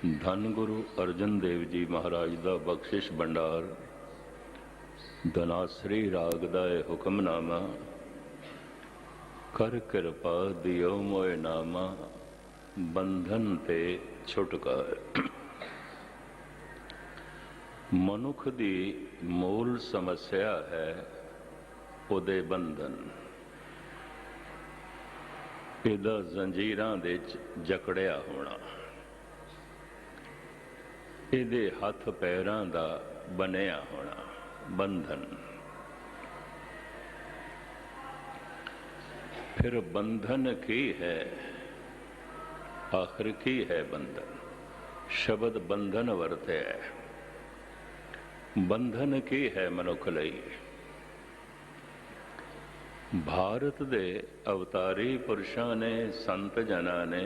धन गुरु अर्जन देव जी महाराज का बख्शिश भंडार धनासरी राग दा हुक्मनामा कर कृपा दियो मोए नामा बंधन ते छुटकार। मनुख दी मूल समस्या है उहदे बंधन। इहदा जंजीरां दे जकड़िया होना, इहदे हथ पैरां दा बनिया होना बंधन। फिर बंधन की है, आखिर की है बंधन? शब्द बंधन वरते है। बंधन की है मनुख लई? भारत दे अवतारी पुरुषां ने, संत जना ने,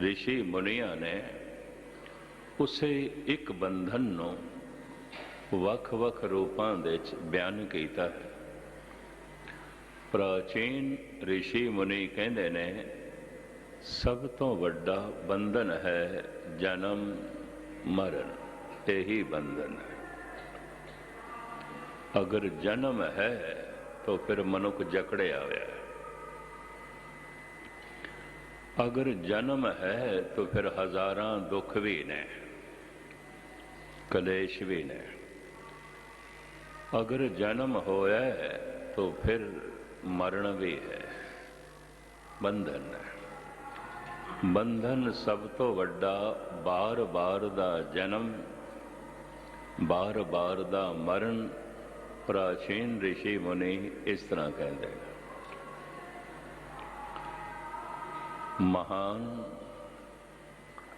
ऋषि मुनिया ने उसे एक बंधन नूं वख-वख रूपां दे बयान कीता है। प्राचीन ऋषि मुनि कहंदे ने सब तो वड्डा बंधन है जन्म मरण, यही बंधन है। अगर जन्म है तो फिर मनुख जकड़िया होया है। अगर जन्म है तो फिर हजारां दुख भी ने, कलेश भी ने। अगर जन्म होया है तो फिर मरण भी है, बंधन है। बंधन सब तो वड्डा बार बार दा जन्म, बार बार दा मरण। प्राचीन ऋषि मुनि इस तरह कहते हैं। महान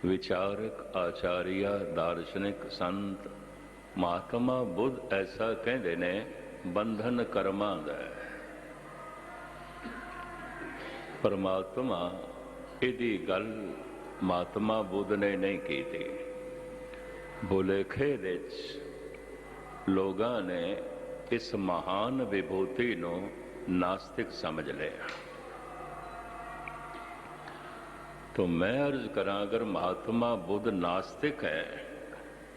विचारक, आचार्य, दार्शनिक, संत, महात्मा बुद्ध ऐसा कहते ने बंधन कर्मां दा है। परमात्मा इहदी गल महात्मा बुद्ध ने नहीं की थी। भुलेखे विच लोगां ने इस महान विभूति नूं नास्तिक समझ लिया। तो मैं अर्ज करा, अगर महात्मा बुद्ध नास्तिक है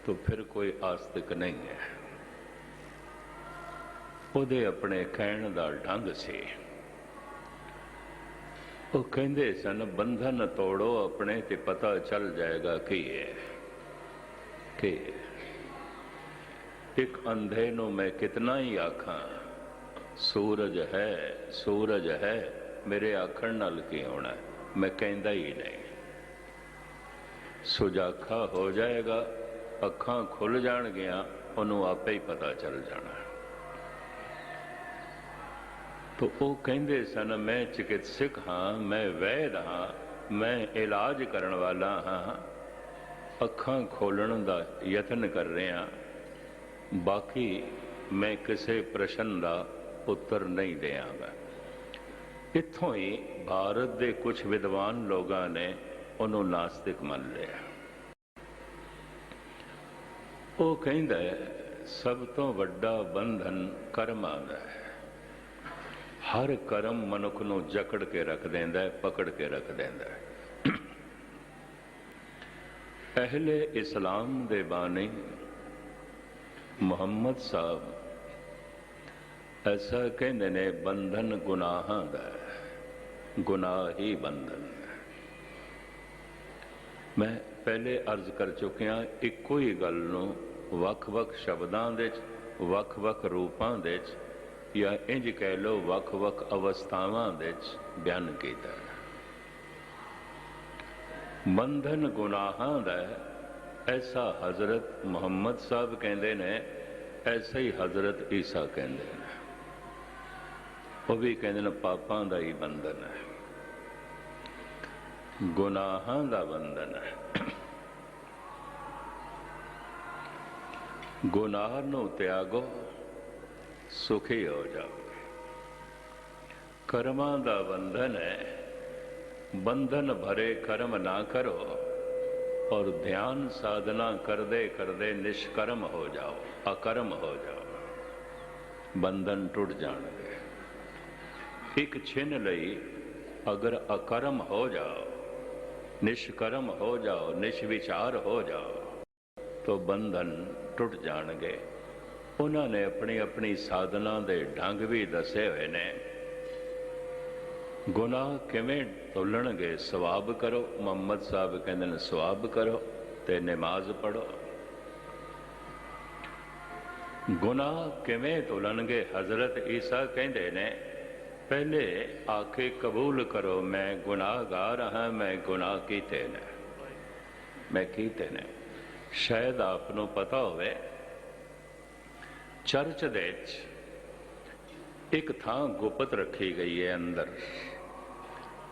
तो फिर कोई आस्तिक नहीं है। उहदे अपने कहण दा ढंग से वो कहंदे सन, बंधन तोड़ो अपने ते पता चल जाएगा की है कि एक अंधे नूं मैं कितना ही आखा सूरज है, सूरज है, मेरे आखण नाल की होना है? मैं कहता ही नहीं। सुजाखा हो जाएगा, अखां खुल जाणगियां, उन्होंने आपे ही पता चल जाना। तो वो कहते सन, मैं चिकित्सक हाँ, मैं वैद हाँ, मैं इलाज करने वाला हाँ, अखां खोलण दा यतन कर रहा, बाकी मैं किसी प्रश्न का उत्तर नहीं देंगा। इत्थों ही भारत के कुछ विद्वान लोगों ने उन्होंने नास्तिक मान लिया। वो कहता है सब तो वड्डा बंधन कर्मां दा है। हर कर्म मनुख नूं जकड़ के रख देंदा है, पकड़ के रख देंदा है। अहले इस्लाम दे बानी मुहम्मद साहब ऐसा कहते ने, बंधन गुनाहां दा है, गुनाह ही बंधन है। मैं पहले अर्ज कर चुकिया, इको ही गल नूं वख-वख शब्दां दे वख-वख रूपां दे या इंज कह लो वख-वख अवस्थावां दे बयान कीता है। बंधन गुनाहां दा है, ऐसा हजरत मुहम्मद साहब कहते ने, ऐसा ही हजरत ईसा कहते हैं। वो भी कहते हैं पापां दा ही बंधन है, गुनाहां दा बंधन है। गुनाह नूं त्यागो, सुखी हो जाओगे। कर्मां दा बंधन है, बंधन भरे कर्म ना करो और ध्यान साधना करदे करदे निष्कर्म हो जाओ, अकर्म हो जाओ, बंधन टुट जाणगे। एक छिन लई अगर अकर्म हो जाओ निष्कर्म हो जाओ, निष्विचार हो जाओ, तो बंधन टुट जाणगे। उन्होंने अपनी अपनी साधना के ढंग भी दसे हुए ने। गुनाह किवें धुलणगे? सवाब करो। मुहम्मद साहब कहते हैं सवाब करो ते नमाज पढ़ो। गुनाह किवें धुलणगे? हजरत ईसा कहते ने पहले आके कबूल करो मैं गुनाहगार हाँ, मैं गुनाह कीते ने, मैं कीते ने। शायद आपनों पता होवे चर्च दे एक थां गुप्त रखी गई है अंदर।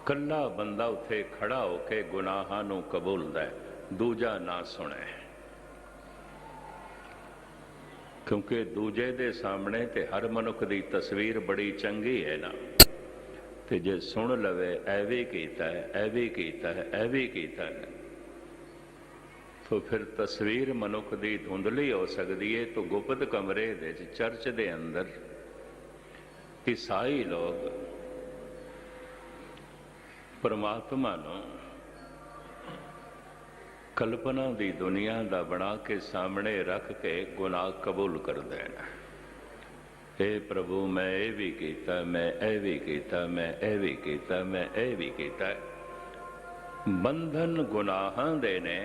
कल्ला बंदा उत्थे खड़ा होके गुनाहां नूं कबूलदा है, दूजा ना सुने। क्योंकि दूजे दे सामने ते हर मनुख दी तस्वीर बड़ी चंगी है ना, ते जे सुन लवे ऐ भी कीता है, ऐ भी कीता है, ऐ भी कीता है, तो फिर तस्वीर मनुख दी धुंधली हो सकती है। तो गुप्त कमरे दे चर्च दे अंदर ईसाई लोग परमात्मा नूं कल्पना दी दुनिया दा बना के सामने रख के गुनाह कबूल कर देना। हे प्रभु मैं ये भी कीता, मैं ये भी कीता, मैं ये भी कीता, मैं ये भी कीता। बंधन गुनाहां दे ने।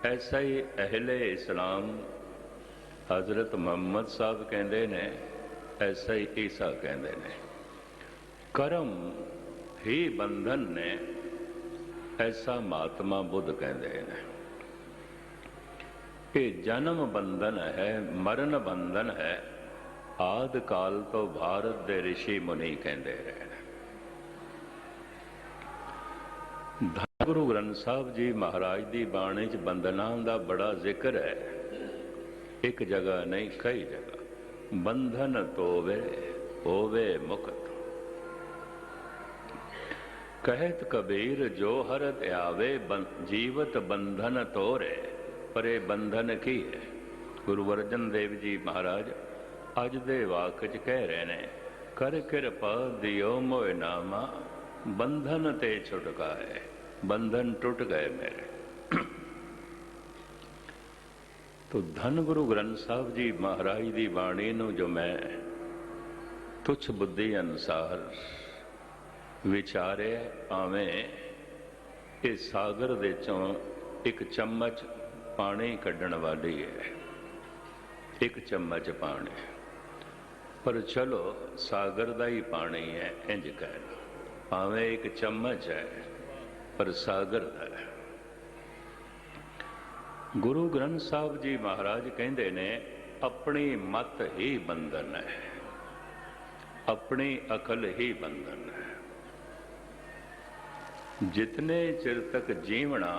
ऐसा ही अहले इस्लाम हजरत मुहम्मद साहब कहते ने, ऐसा ही ईसा कहते ने। कर्म ही बंधन ने, ऐसा महात्मा बुद्ध कहते हैं। कि जन्म बंधन है, मरण बंधन है, आदि काल तो भारत दे ऋषि मुनि कहते रहे। गुरु ग्रंथ साहब जी महाराज की बाणी च बंधना का बड़ा जिक्र है, एक जगह नहीं कई जगह। बंधन तोवे होवे मुक्त, कहत कबीर जो हरत आवे, जीवत बंधन तोरे। पर ये बंधन की है? गुरु अर्जन देव जी महाराज अज दे वाक च कह रहे ने, कर कृपा दियो मोए नामा, बंधन ते छुटकाए। बंधन टूट गए मेरे। तो धन गुरु ग्रंथ साहब जी महाराज की बाणी नूं जो मैं तुच्छ बुद्धि अनुसार विचारे, भावें इस सागर दे चों एक चम्मच पानी कढ़ण वाली है, एक चम्मच पानी। पर चलो सागर का ही पानी है, इंज कह लो, भावें एक चम्मच है पर सागर है। गुरु ग्रंथ साहब जी महाराज कहते ने अपनी मत ही बंधन है, अपनी अकल ही बंधन है। जितने चिर तक जीवना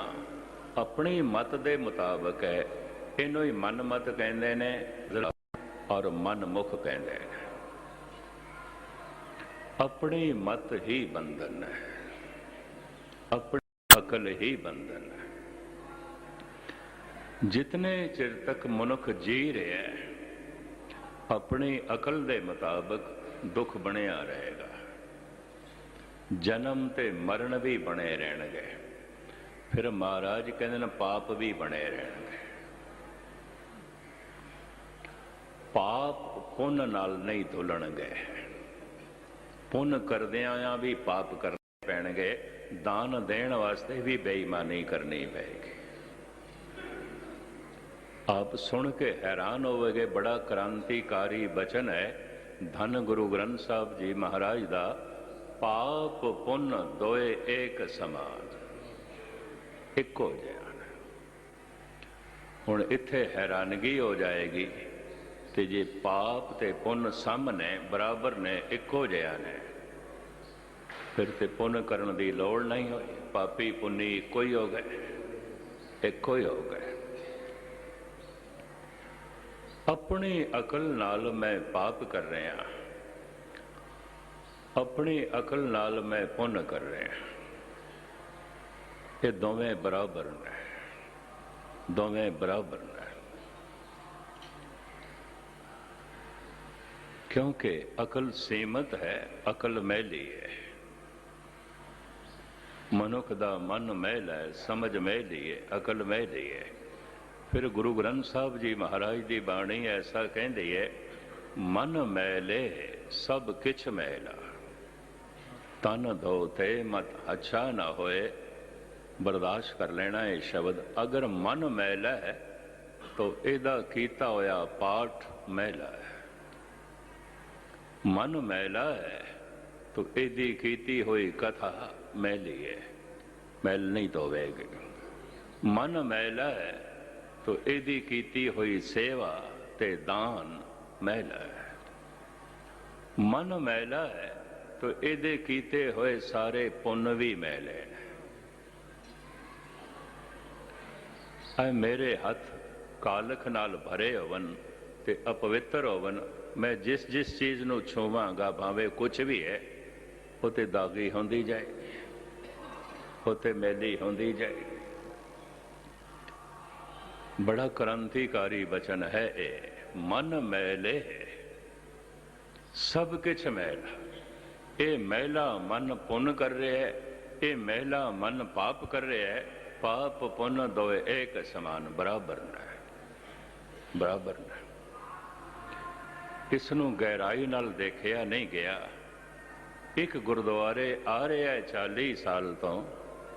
अपनी मत दे मुताबिक है, इनू ही मन मत कहते ने और मन मुख कहते हैं। अपनी मत ही बंधन है, अपनी अकल ही बंधन है। जितने चिर तक मनुख जी रहा है अपनी अकल दे मुताबिक दुख बनिया रहेगा, जन्म ते मरण भी बने रहणगे। फिर महाराज कहते हैं पाप भी बने रहणगे। पाप पुण्य नाल नहीं धुलणगे, पुण्य करदियां भी पाप करने पैणगे, दान देण वास्ते भी बेईमानी करनी पएगी। आप सुन के हैरान होवोगे, बड़ा क्रांतिकारी वचन है धन गुरु ग्रंथ साहब जी महाराज दा। पाप पुण्य दोए एक समान, इको जिहा। हुण इत्थे हैरानगी हो जाएगी ते जे पाप ते पुण्य सामने बराबर ने, इको जिहा ने, फिर ते पुण्य करने की लोड़ नहीं हुई। पापी पुन्नी इको ही हो गए, इको ही हो गए। अपनी अकल नाल मैं पाप कर रहा, अपनी अकल नाल मैं पुण्य कर रहा, ये दोवें बराबर ने, दोवें बराबर ने। क्योंकि अकल सीमित है, अकल मैली है। ਮਨੁੱਖ ਦਾ ਮਨ ਮੈਲ ਹੈ, ਸਮਝ ਮੈਲੀ ਹੈ, ਅਕਲ ਮੈਲੀ ਹੈ। ਫਿਰ ਗੁਰੂ ਗ੍ਰੰਥ ਸਾਹਿਬ ਜੀ ਮਹਾਰਾਜ ਦੀ ਬਾਣੀ ਐਸਾ ਕਹਿੰਦੀ ਹੈ, ਮਨ ਮੈਲੇ ਸਭ ਕਿਛ ਮੈਲਾ, ਤਨ ਧੋਤੇ ਮਤ ਅੱਛਾ ਨਾ ਹੋਏ। ਬਰਦਾਸ਼ਤ ਕਰ ਲੈਣਾ ਇਹ ਸ਼ਬਦ। ਅਗਰ ਮਨ ਮੈਲਾ ਹੈ ਤਾਂ ਇਹਦਾ ਕੀਤਾ ਹੋਇਆ ਪਾਠ ਮੈਲਾ ਹੈ। ਮਨ ਮੈਲਾ ਹੈ ਤਾਂ ਇਹਦੀ ਕੀਤੀ ਹੋਈ ਕਥਾ ਮੈਲੀ ਹੈ, ਮੈਲ ਨਹੀਂ ਧੋਵੇਗੀ। ਮਨ ਮੈਲਾ ਹੈ ਤਾਂ ਇਹਦੀ ਕੀਤੀ ਹੋਈ ਸੇਵਾ ਤੇ ਦਾਨ ਮੈਲਾ ਹੈ। ਮਨ ਮੈਲਾ ਹੈ ਤਾਂ ਇਹਦੇ ਕੀਤੇ ਹੋਏ ਸਾਰੇ ਪੁੰਨ ਵੀ ਮੈਲੇ ਨੇ। ਐ ਮੇਰੇ ਹੱਥ ਕਾਲਖ ਨਾਲ ਭਰੇ ਹੋਵਨ ਤੇ ਅਪਵਿੱਤਰ ਹੋਵਨ, ਮੈਂ ਜਿਸ ਜਿਸ ਚੀਜ਼ ਨੂੰ ਛੂਵਾਂਗਾ ਭਾਵੇਂ ਕੁਛ ਵੀ ਹੈ ਉਹ ਤੇ ਦਾਗੀ ਹੁੰਦੀ ਜਾਏਗੀ, ਉਹ ਤੇ ਮੈਲੀ ਹੁੰਦੀ ਜਾਏਗੀ। ਬੜਾ ਕ੍ਰਾਂਤੀਕਾਰੀ ਬਚਨ ਹੈ ਇਹ। ਮਨ ਮੈਲੇ ਸਭ ਕਿਛ ਮੈਲਾ। ਇਹ ਮੈਲਾ ਮਨ ਪੁੰਨ ਕਰ ਰਿਹਾ ਹੈ, ਇਹ ਮੈਲਾ ਮਨ ਪਾਪ ਕਰ ਰਿਹਾ ਹੈ। ਪਾਪ ਪੁੰਨ ਦੋਏ ਇੱਕ ਸਮਾਨ, ਬਰਾਬਰ ਨੇ, ਬਰਾਬਰ ਨੇ। ਇਸ ਨੂੰ ਗਹਿਰਾਈ ਨਾਲ ਦੇਖਿਆ ਨਹੀਂ ਗਿਆ। ਇੱਕ ਗੁਰਦੁਆਰੇ ਆ ਰਿਹਾ 40 ਸਾਲ ਤੋਂ,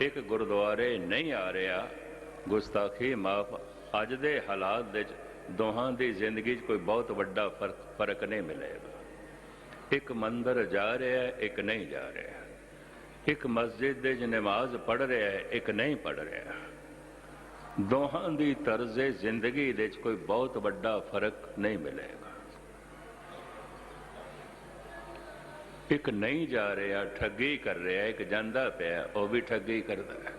ਇੱਕ ਗੁਰਦੁਆਰੇ ਨਹੀਂ ਆ ਰਿਹਾ। ਗੁਸਤਾਖੀ ਮਾਫ। ਅੱਜ ਦੇ ਹਾਲਾਤ ਵਿੱਚ ਦੋਹਾਂ ਦੀ ਜ਼ਿੰਦਗੀ 'ਚ ਕੋਈ ਬਹੁਤ ਵੱਡਾ ਫਰਕ ਨਹੀਂ ਮਿਲੇਗਾ। ਇੱਕ ਮੰਦਰ ਜਾ ਰਿਹਾ ਹੈ, ਇੱਕ ਨਹੀਂ ਜਾ ਰਿਹਾ। ਇੱਕ ਮਸਜਿਦ ਦੇ 'ਚ ਨਮਾਜ਼ ਪੜ੍ਹ ਰਿਹਾ ਹੈ, ਇੱਕ ਨਹੀਂ ਪੜ੍ਹ ਰਿਹਾ। ਦੋਹਾਂ ਦੀ ਤਰਜ਼ੇ ਜ਼ਿੰਦਗੀ ਦੇ 'ਚ ਕੋਈ ਬਹੁਤ ਵੱਡਾ ਫਰਕ ਨਹੀਂ ਮਿਲੇਗਾ। ਇੱਕ ਨਹੀਂ ਜਾ ਰਿਹਾ, ਠੱਗੀ ਕਰ ਰਿਹਾ, ਇੱਕ ਜਾਂਦਾ ਪਿਆ, ਉਹ ਵੀ ਠੱਗੀ ਕਰਦਾ ਹੈ।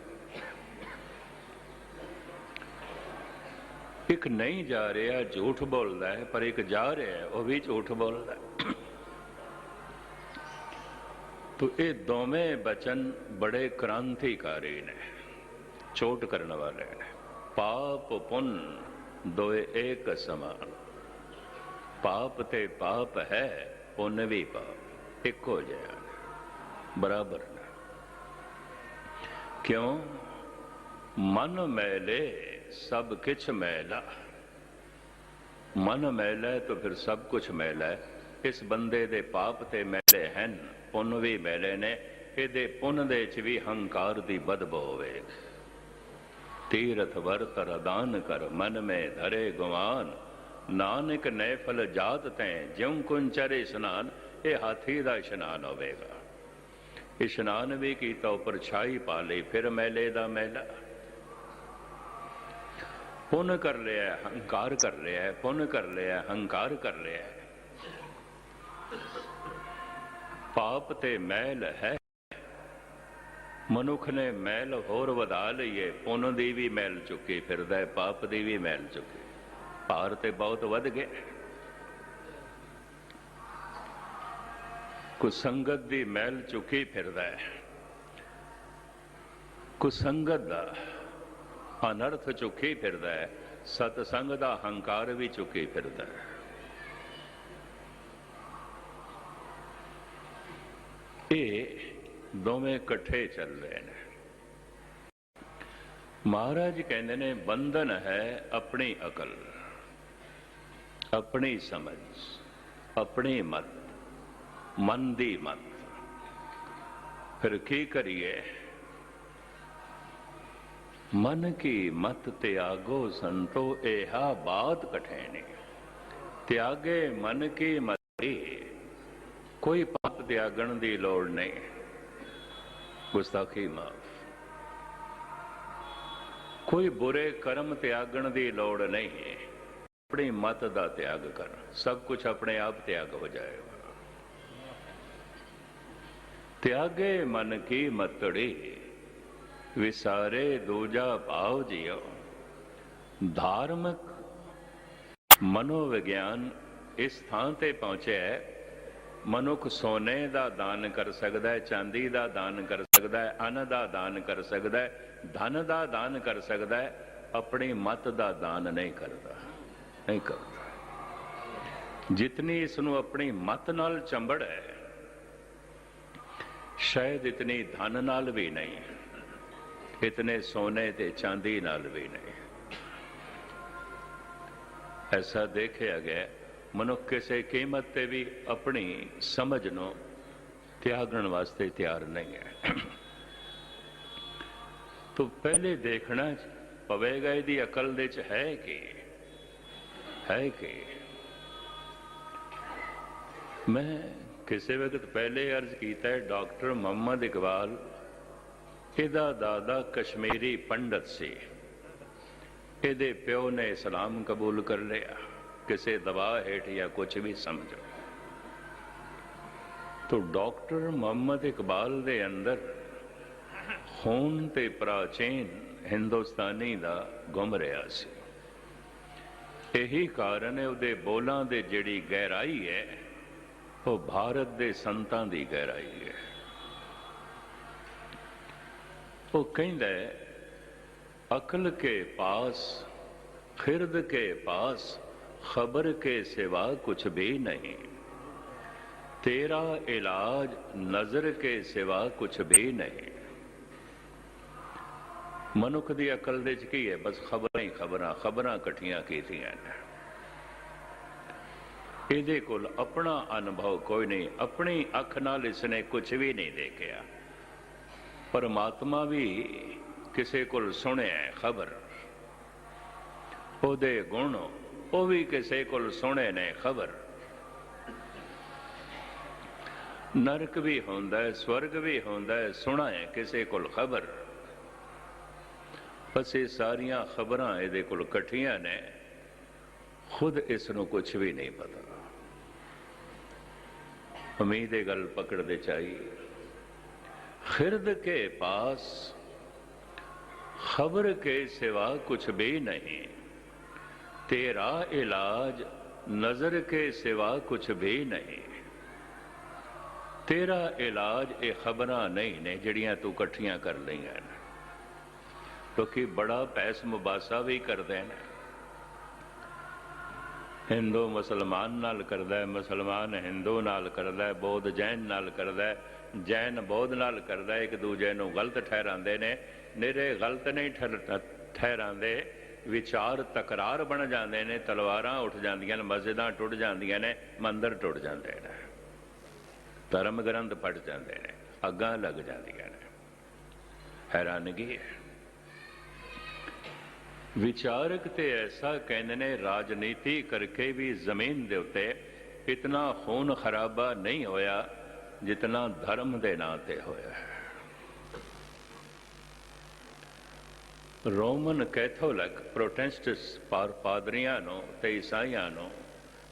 ਇੱਕ ਨਹੀਂ ਜਾ ਰਿਹਾ, ਝੂਠ ਬੋਲਦਾ ਹੈ, ਪਰ ਇੱਕ ਜਾ ਰਿਹਾ, ਉਹ ਵੀ ਝੂਠ ਬੋਲਦਾ ਹੈ। ਤੋ ਇਹ ਦੋਵੇਂ ਬਚਨ ਬੜੇ ਕ੍ਰਾਂਤੀਕਾਰੀ ਨੇ, ਚੋਟ ਕਰਨ ਵਾਲੇ ਨੇ। ਪਾਪ ਪੁੰਨ ਦੋਏ ਇੱਕ ਸਮਾਨ। ਪਾਪ ਤੇ ਪਾਪ ਹੈ, ਪੁੰਨ ਵੀ ਪਾਪ, ਇੱਕੋ ਜਿਹਾ, ਬਰਾਬਰ ਨੇ। ਕਿਉਂ? ਮਨ ਮੈਲੇ ਸਭ ਕਿਛ ਮੈਲਾ। ਮਨ ਮੈਲਾ ਹੈ ਤਾਂ ਫਿਰ ਸਭ ਕੁਛ ਮੈਲਾ ਹੈ। ਇਸ ਬੰਦੇ ਦੇ ਪਾਪ ਤੇ ਮੈਲੇ ਹਨ, ਪੁੰਨ ਵੀ ਮੈਲੇ ਨੇ। ਇਹਦੇ ਪੁੰਨ ਦੇ 'ਚ ਵੀ ਹੰਕਾਰ ਦੀ ਬਦਬੂ ਹੋਵੇ। ਤੀਰਥ ਵਰਤ ਰਦਾਨ ਕਰ, ਮਨ ਮੈਂ ਧਰੇ ਗੁਮਾਨ। ਨਾਨਕ ਨੈਫਲ ਜਾਤ ਤੈਂ, ਜਿਉਂ ਕੁੰਚਰ ਇਸ਼ਨਾਨ। ਇਹ ਹਾਥੀ ਦਾ ਇਸ਼ਨਾਨ ਹੋਵੇਗਾ। ਇਸ਼ਨਾਨ ਵੀ ਕੀਤਾ, ਉੱਪਰ ਛਾਈ ਪਾ ਲਈ, ਫਿਰ ਮੈਲੇ ਦਾ ਮੈਲਾ। ਪੁੰਨ ਕਰ ਲਿਆ, ਹੰਕਾਰ ਕਰ ਲਿਆ, ਪੁੰਨ ਕਰ ਲਿਆ, ਹੰਕਾਰ ਕਰ ਲਿਆ। ਪਾਪ ਤੇ ਮੈਲ ਹੈ। ਮਨੁੱਖ ਨੇ ਮੈਲ ਹੋਰ ਵਧਾ ਲਈਏ। ਪੁੰਨ ਦੀ ਵੀ ਮੈਲ ਚੁੱਕੀ ਫਿਰਦਾ ਹੈ, ਪਾਪ ਦੀ ਵੀ ਮੈਲ ਚੁੱਕੀ। ਭਾਰ ਤੇ ਬਹੁਤ ਵੱਧ ਗਏ। ਕੁਸੰਗਤ ਦੀ ਮੈਲ ਚੁੱਕੀ ਫਿਰਦਾ ਹੈ। ਕੁਸੰਗਤ ਦਾ ਅਨਰਥ ਚੁੱਕੀ ਫਿਰਦਾ ਹੈ। ਸਤਸੰਗ ਦਾ ਹੰਕਾਰ ਵੀ ਚੁੱਕੀ ਫਿਰਦਾ ਹੈ। ਇਹ ਦੋਵੇਂ ਇਕੱਠੇ ਚੱਲ ਰਹੇ ਨੇ। ਮਹਾਰਾਜ ਕਹਿੰਦੇ ਨੇ, ਬੰਧਨ ਹੈ ਆਪਣੀ ਅਕਲ, ਆਪਣੀ ਸਮਝ, ਆਪਣੀ ਮਤ, ਮਨ ਦੀ ਮਤ। ਫਿਰ ਕੀ ਕਰੀਏ? ਮਨ ਕੀ ਮਤ ਤਿਆਗੋ ਸੰਤੋ, ਇਹਾ ਬਾਤ ਕਠਿਨੀ। ਤਿਆਗੇ ਮਨ ਕੀ ਮਤੀ। ਕੋਈ ਪਾਪ ਤਿਆਗਣ ਦੀ ਲੋੜ ਨਹੀਂ। ਗੁਸਤਾਖੀ ਮਾਫ। ਕੋਈ ਬੁਰੇ ਕਰਮ ਤਿਆਗਣ ਦੀ ਲੋੜ ਨਹੀਂ ਹੈ। ਆਪਣੀ ਮਤ ਦਾ ਤਿਆਗ ਕਰ, ਸਭ ਕੁਝ ਆਪਣੇ ਆਪ ਤਿਆਗ ਹੋ ਜਾਏਗਾ। ਤਿਆਗੇ ਮਨ ਕੀ ਮਤੜੀ, ਵਿਸਾਰੇ ਦੂਜਾ ਭਾਵ ਜਿਉ। ਧਾਰਮਿਕ ਮਨੋਵਿਗਿਆਨ ਇਸ ਥਾਂ ਤੇ ਪਹੁੰਚਿਆ ਹੈ। ਮਨੁੱਖ ਸੋਨੇ ਦਾ ਦਾਨ ਕਰ ਸਕਦਾ ਹੈ, ਚਾਂਦੀ ਦਾ ਦਾਨ ਕਰ ਸਕਦਾ ਹੈ, ਅੰਨ ਦਾ ਦਾਨ ਕਰ ਸਕਦਾ ਹੈ, ਧਨ ਦਾ ਦਾਨ ਕਰ ਸਕਦਾ ਹੈ। ਆਪਣੀ ਮਤ ਦਾ ਦਾਨ ਨਹੀਂ ਕਰਦਾ, ਨਹੀਂ ਕਰਦਾ। ਜਿਤਨੀ ਇਸ ਨੂੰ ਆਪਣੀ ਮਤ ਨਾਲ ਚੰਬੜ ਹੈ, ਸ਼ਾਇਦ ਇਤਨੀ ਧਨ ਨਾਲ ਵੀ ਨਹੀਂ। इतने सोने ते चांदी नाल भी नहीं। ऐसा देखा गया मनुख किसी कीमत ते भी अपनी समझ नूं त्यागण वास्ते तैयार नहीं है। तो पहले देखना पवेगा इहदी अकल दे च है कि मैं किसी वक्त पहले अर्ज किया है, डॉक्टर मोहम्मद इकबाल इहदा दादा कश्मीरी पंडित सी, इहदे प्यो ने इस्लाम कबूल कर लिया किसी दबाव हेठ या कुछ भी समझो। तो डॉक्टर मोहम्मद इकबाल दे अंदर खून ते प्राचीन हिंदुस्तानी दा गुम रहा सी। यही कारण है उहदे बोलां दे जिहड़ी गहराई है वो भारत दे संतां दी गहराई है। वो कहंदा है अकल के पास खिरद के पास खबर के सिवा कुछ भी नहीं, तेरा इलाज नजर के सिवा कुछ भी नहीं। मनुख की अकल दे की है बस खबर ही खबर कट्ठियां कीतियां ने। इहदे कोल अपना अनुभव कोई नहीं, अपनी अख नाल इसने कुछ भी नहीं देखा। परमात्मा भी किसी कोल सुनिया खबर, ओहदे गुण वो भी किसी कोल सुने ने खबर। नरक भी होंदा है, स्वर्ग भी होंदा है, सुना है किसी कोल खबर। बस ये सारिया खबरां इहदे कोल कट्ठियां ने, खुद इसनों कुछ भी नहीं पता। उम्मीद ये गल पकड़ते चाहिए। खिरद के पास खबर के सिवा कुछ भी नहीं, तेरा इलाज नजर के सिवा कुछ भी नहीं। तेरा इलाज ये खबरां नहीं ने जिहड़ियां तू कट्ठियां कर लईआं ने, क्योंकि बड़ा पैस मुबासा भी करते हैं। हिंदू मुसलमान नाल करदा है, मुसलमान हिंदू नाल करदा है, बौद्ध जैन नाल करदा है, जैन बौद्ध नाल करदा है। एक दूजे नूं गलत ठहरांदे ने, निरे गलत नहीं ठहरांदे, विचार तकरार बन जाते हैं, तलवारां उठ जांदियां ने, मस्जिदां टुट जांदियां ने, मंदिर टुट जाते हैं, धर्म ग्रंथ फट जाते हैं, अग्गां लग जांदियां ने। हैरानगी है। विचारक ते ऐसा कहते ने राजनीति करके भी जमीन दे उत्ते इतना खून खराबा नहीं होया जितना धर्म दे नां ते होया है। रोमन कैथोलिक प्रोटेस्टेंट पादरियां नूं ते ईसाइयां नूं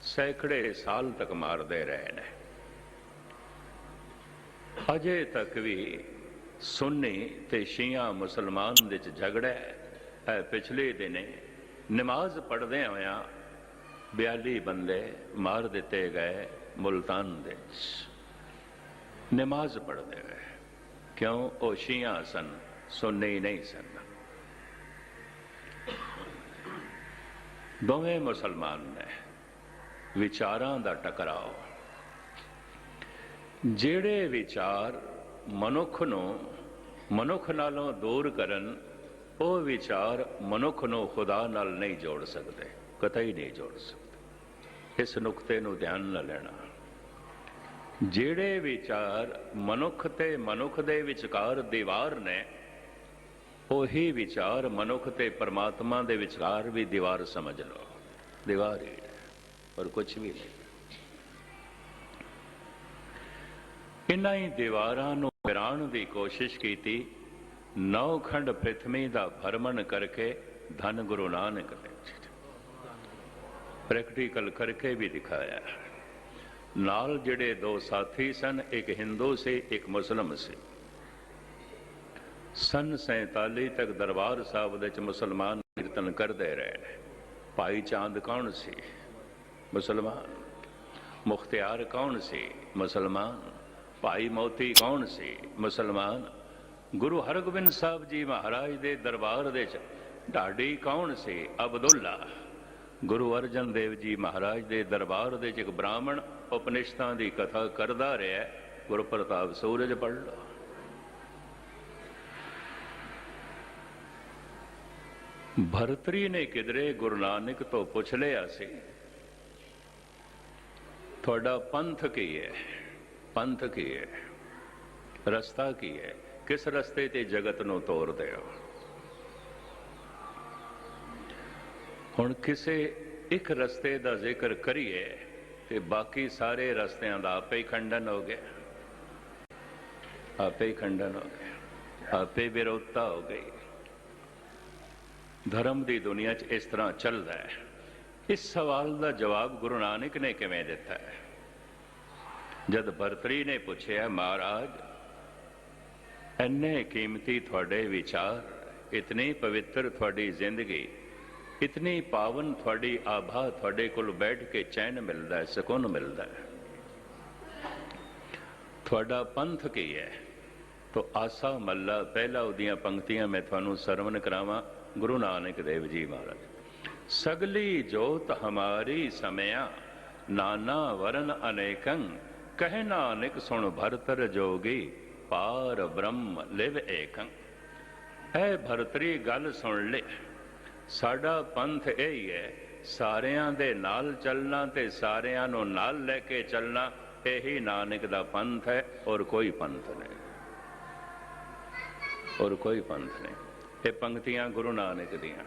सैकड़े साल तक मारते रहे ने। अजे तक भी सुन्नी ते शिया मुसलमान दे च झगड़ा है। पिछले दिन नमाज पढ़दे होया 42 बंदे मार दिते गए मुल्तान दे। नमाज पढ़ते हुए, क्यों? वो शिया सन, सुन्नी नहीं सन। दोवें मुसलमान ने विचारां दा टकराव। जेड़े विचार मनुख नालों दूर करन, वो विचार मनुख नूं खुदा नाल नहीं जोड़ सकते, कतई नहीं जोड़ सकते। इस नुकते नूं ध्यान न लेना। जेड़े विचार मनुख ते मनुख दे विचकार दीवार ने, वही विचार मनुख ते परमात्मा दे विचकार भी दीवार समझ लो, दीवार ही और कुछ भी नहीं। इन्हां ही दीवारां नूं गिराण दी कोशिश की। 9 खंड पृथ्वी का भ्रमण करके धन गुरु नानक ने प्रैक्टिकल करके भी दिखाया। नाल जिहड़े 2 साथी सन, एक हिंदू से एक मुस्लिम से। सन 47 तक दरबार साहब दे मुसलमान कीर्तन करते रहे। भाई चांद कौन सी? मुसलमान। मुख्तियार कौन सी? मुसलमान। भाई मोती कौन सी? मुसलमान। गुरु हरगोबिंद साहब जी महाराज दे दरबार दे ढाडी कौन सी? अब्दुल्ला। गुरु अर्जन देव जी महाराज दे दरबार दे एक ब्राह्मण उपनिषदां दी कथा करदा रहा। गुरु प्रताप सूरज पढ़ लो। ਭਰਤਰੀ ਨੇ ਕਿਧਰੇ ਗੁਰੂ ਨਾਨਕ ਤੋਂ ਪੁੱਛ ਲਿਆ ਸੀ, ਤੁਹਾਡਾ ਪੰਥ ਕੀ ਹੈ? ਪੰਥ ਕੀ ਹੈ? ਰਸਤਾ ਕੀ ਹੈ? ਕਿਸ ਰਸਤੇ ਤੇ ਜਗਤ ਨੂੰ ਤੋਰਦੇ ਹੋ? ਹੁਣ ਕਿਸੇ ਇੱਕ ਰਸਤੇ ਦਾ ਜ਼ਿਕਰ ਕਰੀਏ ਤੇ ਬਾਕੀ ਸਾਰੇ ਰਸਤਿਆਂ ਦਾ ਆਪੇ ਹੀ ਖੰਡਨ ਹੋ ਗਿਆ, ਆਪੇ ਹੀ ਖੰਡਨ ਹੋ ਗਿਆ, ਆਪੇ ਵਿਰੋਧਤਾ ਹੋ ਗਈ। ਧਰਮ ਦੀ ਦੁਨੀਆ 'ਚ ਇਸ ਤਰ੍ਹਾਂ ਚੱਲਦਾ ਹੈ। ਇਸ ਸਵਾਲ ਦਾ ਜਵਾਬ ਗੁਰੂ ਨਾਨਕ ਨੇ ਕਿਵੇਂ ਦਿੱਤਾ ਹੈ? ਜਦ ਭਰਤਰੀ ਨੇ ਪੁੱਛਿਆ, ਮਹਾਰਾਜ ਇੰਨੇ ਕੀਮਤੀ ਤੁਹਾਡੇ ਵਿਚਾਰ, ਇਤਨੀ ਪਵਿੱਤਰ ਤੁਹਾਡੀ ਜ਼ਿੰਦਗੀ, ਇਤਨੀ ਪਾਵਨ ਤੁਹਾਡੀ ਆਭਾ, ਤੁਹਾਡੇ ਕੋਲ ਬੈਠ ਕੇ ਚੈਨ ਮਿਲਦਾ ਹੈ, ਸਕੂਨ ਮਿਲਦਾ ਹੈ, ਤੁਹਾਡਾ ਪੰਥ ਕੀ ਹੈ? ਤੋ ਆਸਾ ਮੱਲਾ ਪਹਿਲਾ ਉਹਦੀਆਂ ਪੰਕਤੀਆਂ ਮੈਂ ਤੁਹਾਨੂੰ ਸਰਵਨ ਕਰਾਵਾਂ। ਗੁਰੂ ਨਾਨਕ ਦੇਵ ਜੀ ਮਹਾਰਾਜ, ਸਗਲੀ ਜੋਤ ਹਮਾਰੀ ਸਮਿਆ, ਨਾਨਾ ਵਰਨ ਅਨੇਕੰ, ਕਹਿ ਨਾਨਕ ਸੁਣ ਭਰਤਰ ਜੋਗੀ, ਪਾਰ ਬ੍ਰਹਮ ਲਿਵ ਏਕੰ। ਐ ਭਰਤਰੀ ਗੱਲ ਸੁਣ ਲੈ, ਸਾਡਾ ਪੰਥ ਇਹ ਹੀ ਹੈ, ਸਾਰਿਆਂ ਦੇ ਨਾਲ ਚੱਲਣਾ ਤੇ ਸਾਰਿਆਂ ਨੂੰ ਨਾਲ ਲੈ ਕੇ ਚੱਲਣਾ, ਇਹੀ ਨਾਨਕ ਦਾ ਪੰਥ ਹੈ, ਔਰ ਕੋਈ ਪੰਥ ਨਹੀਂ, ਔਰ ਕੋਈ ਪੰਥ ਨਹੀਂ। ਇਹ ਪੰਕਤੀਆਂ ਗੁਰੂ ਨਾਨਕ ਦੀਆਂ।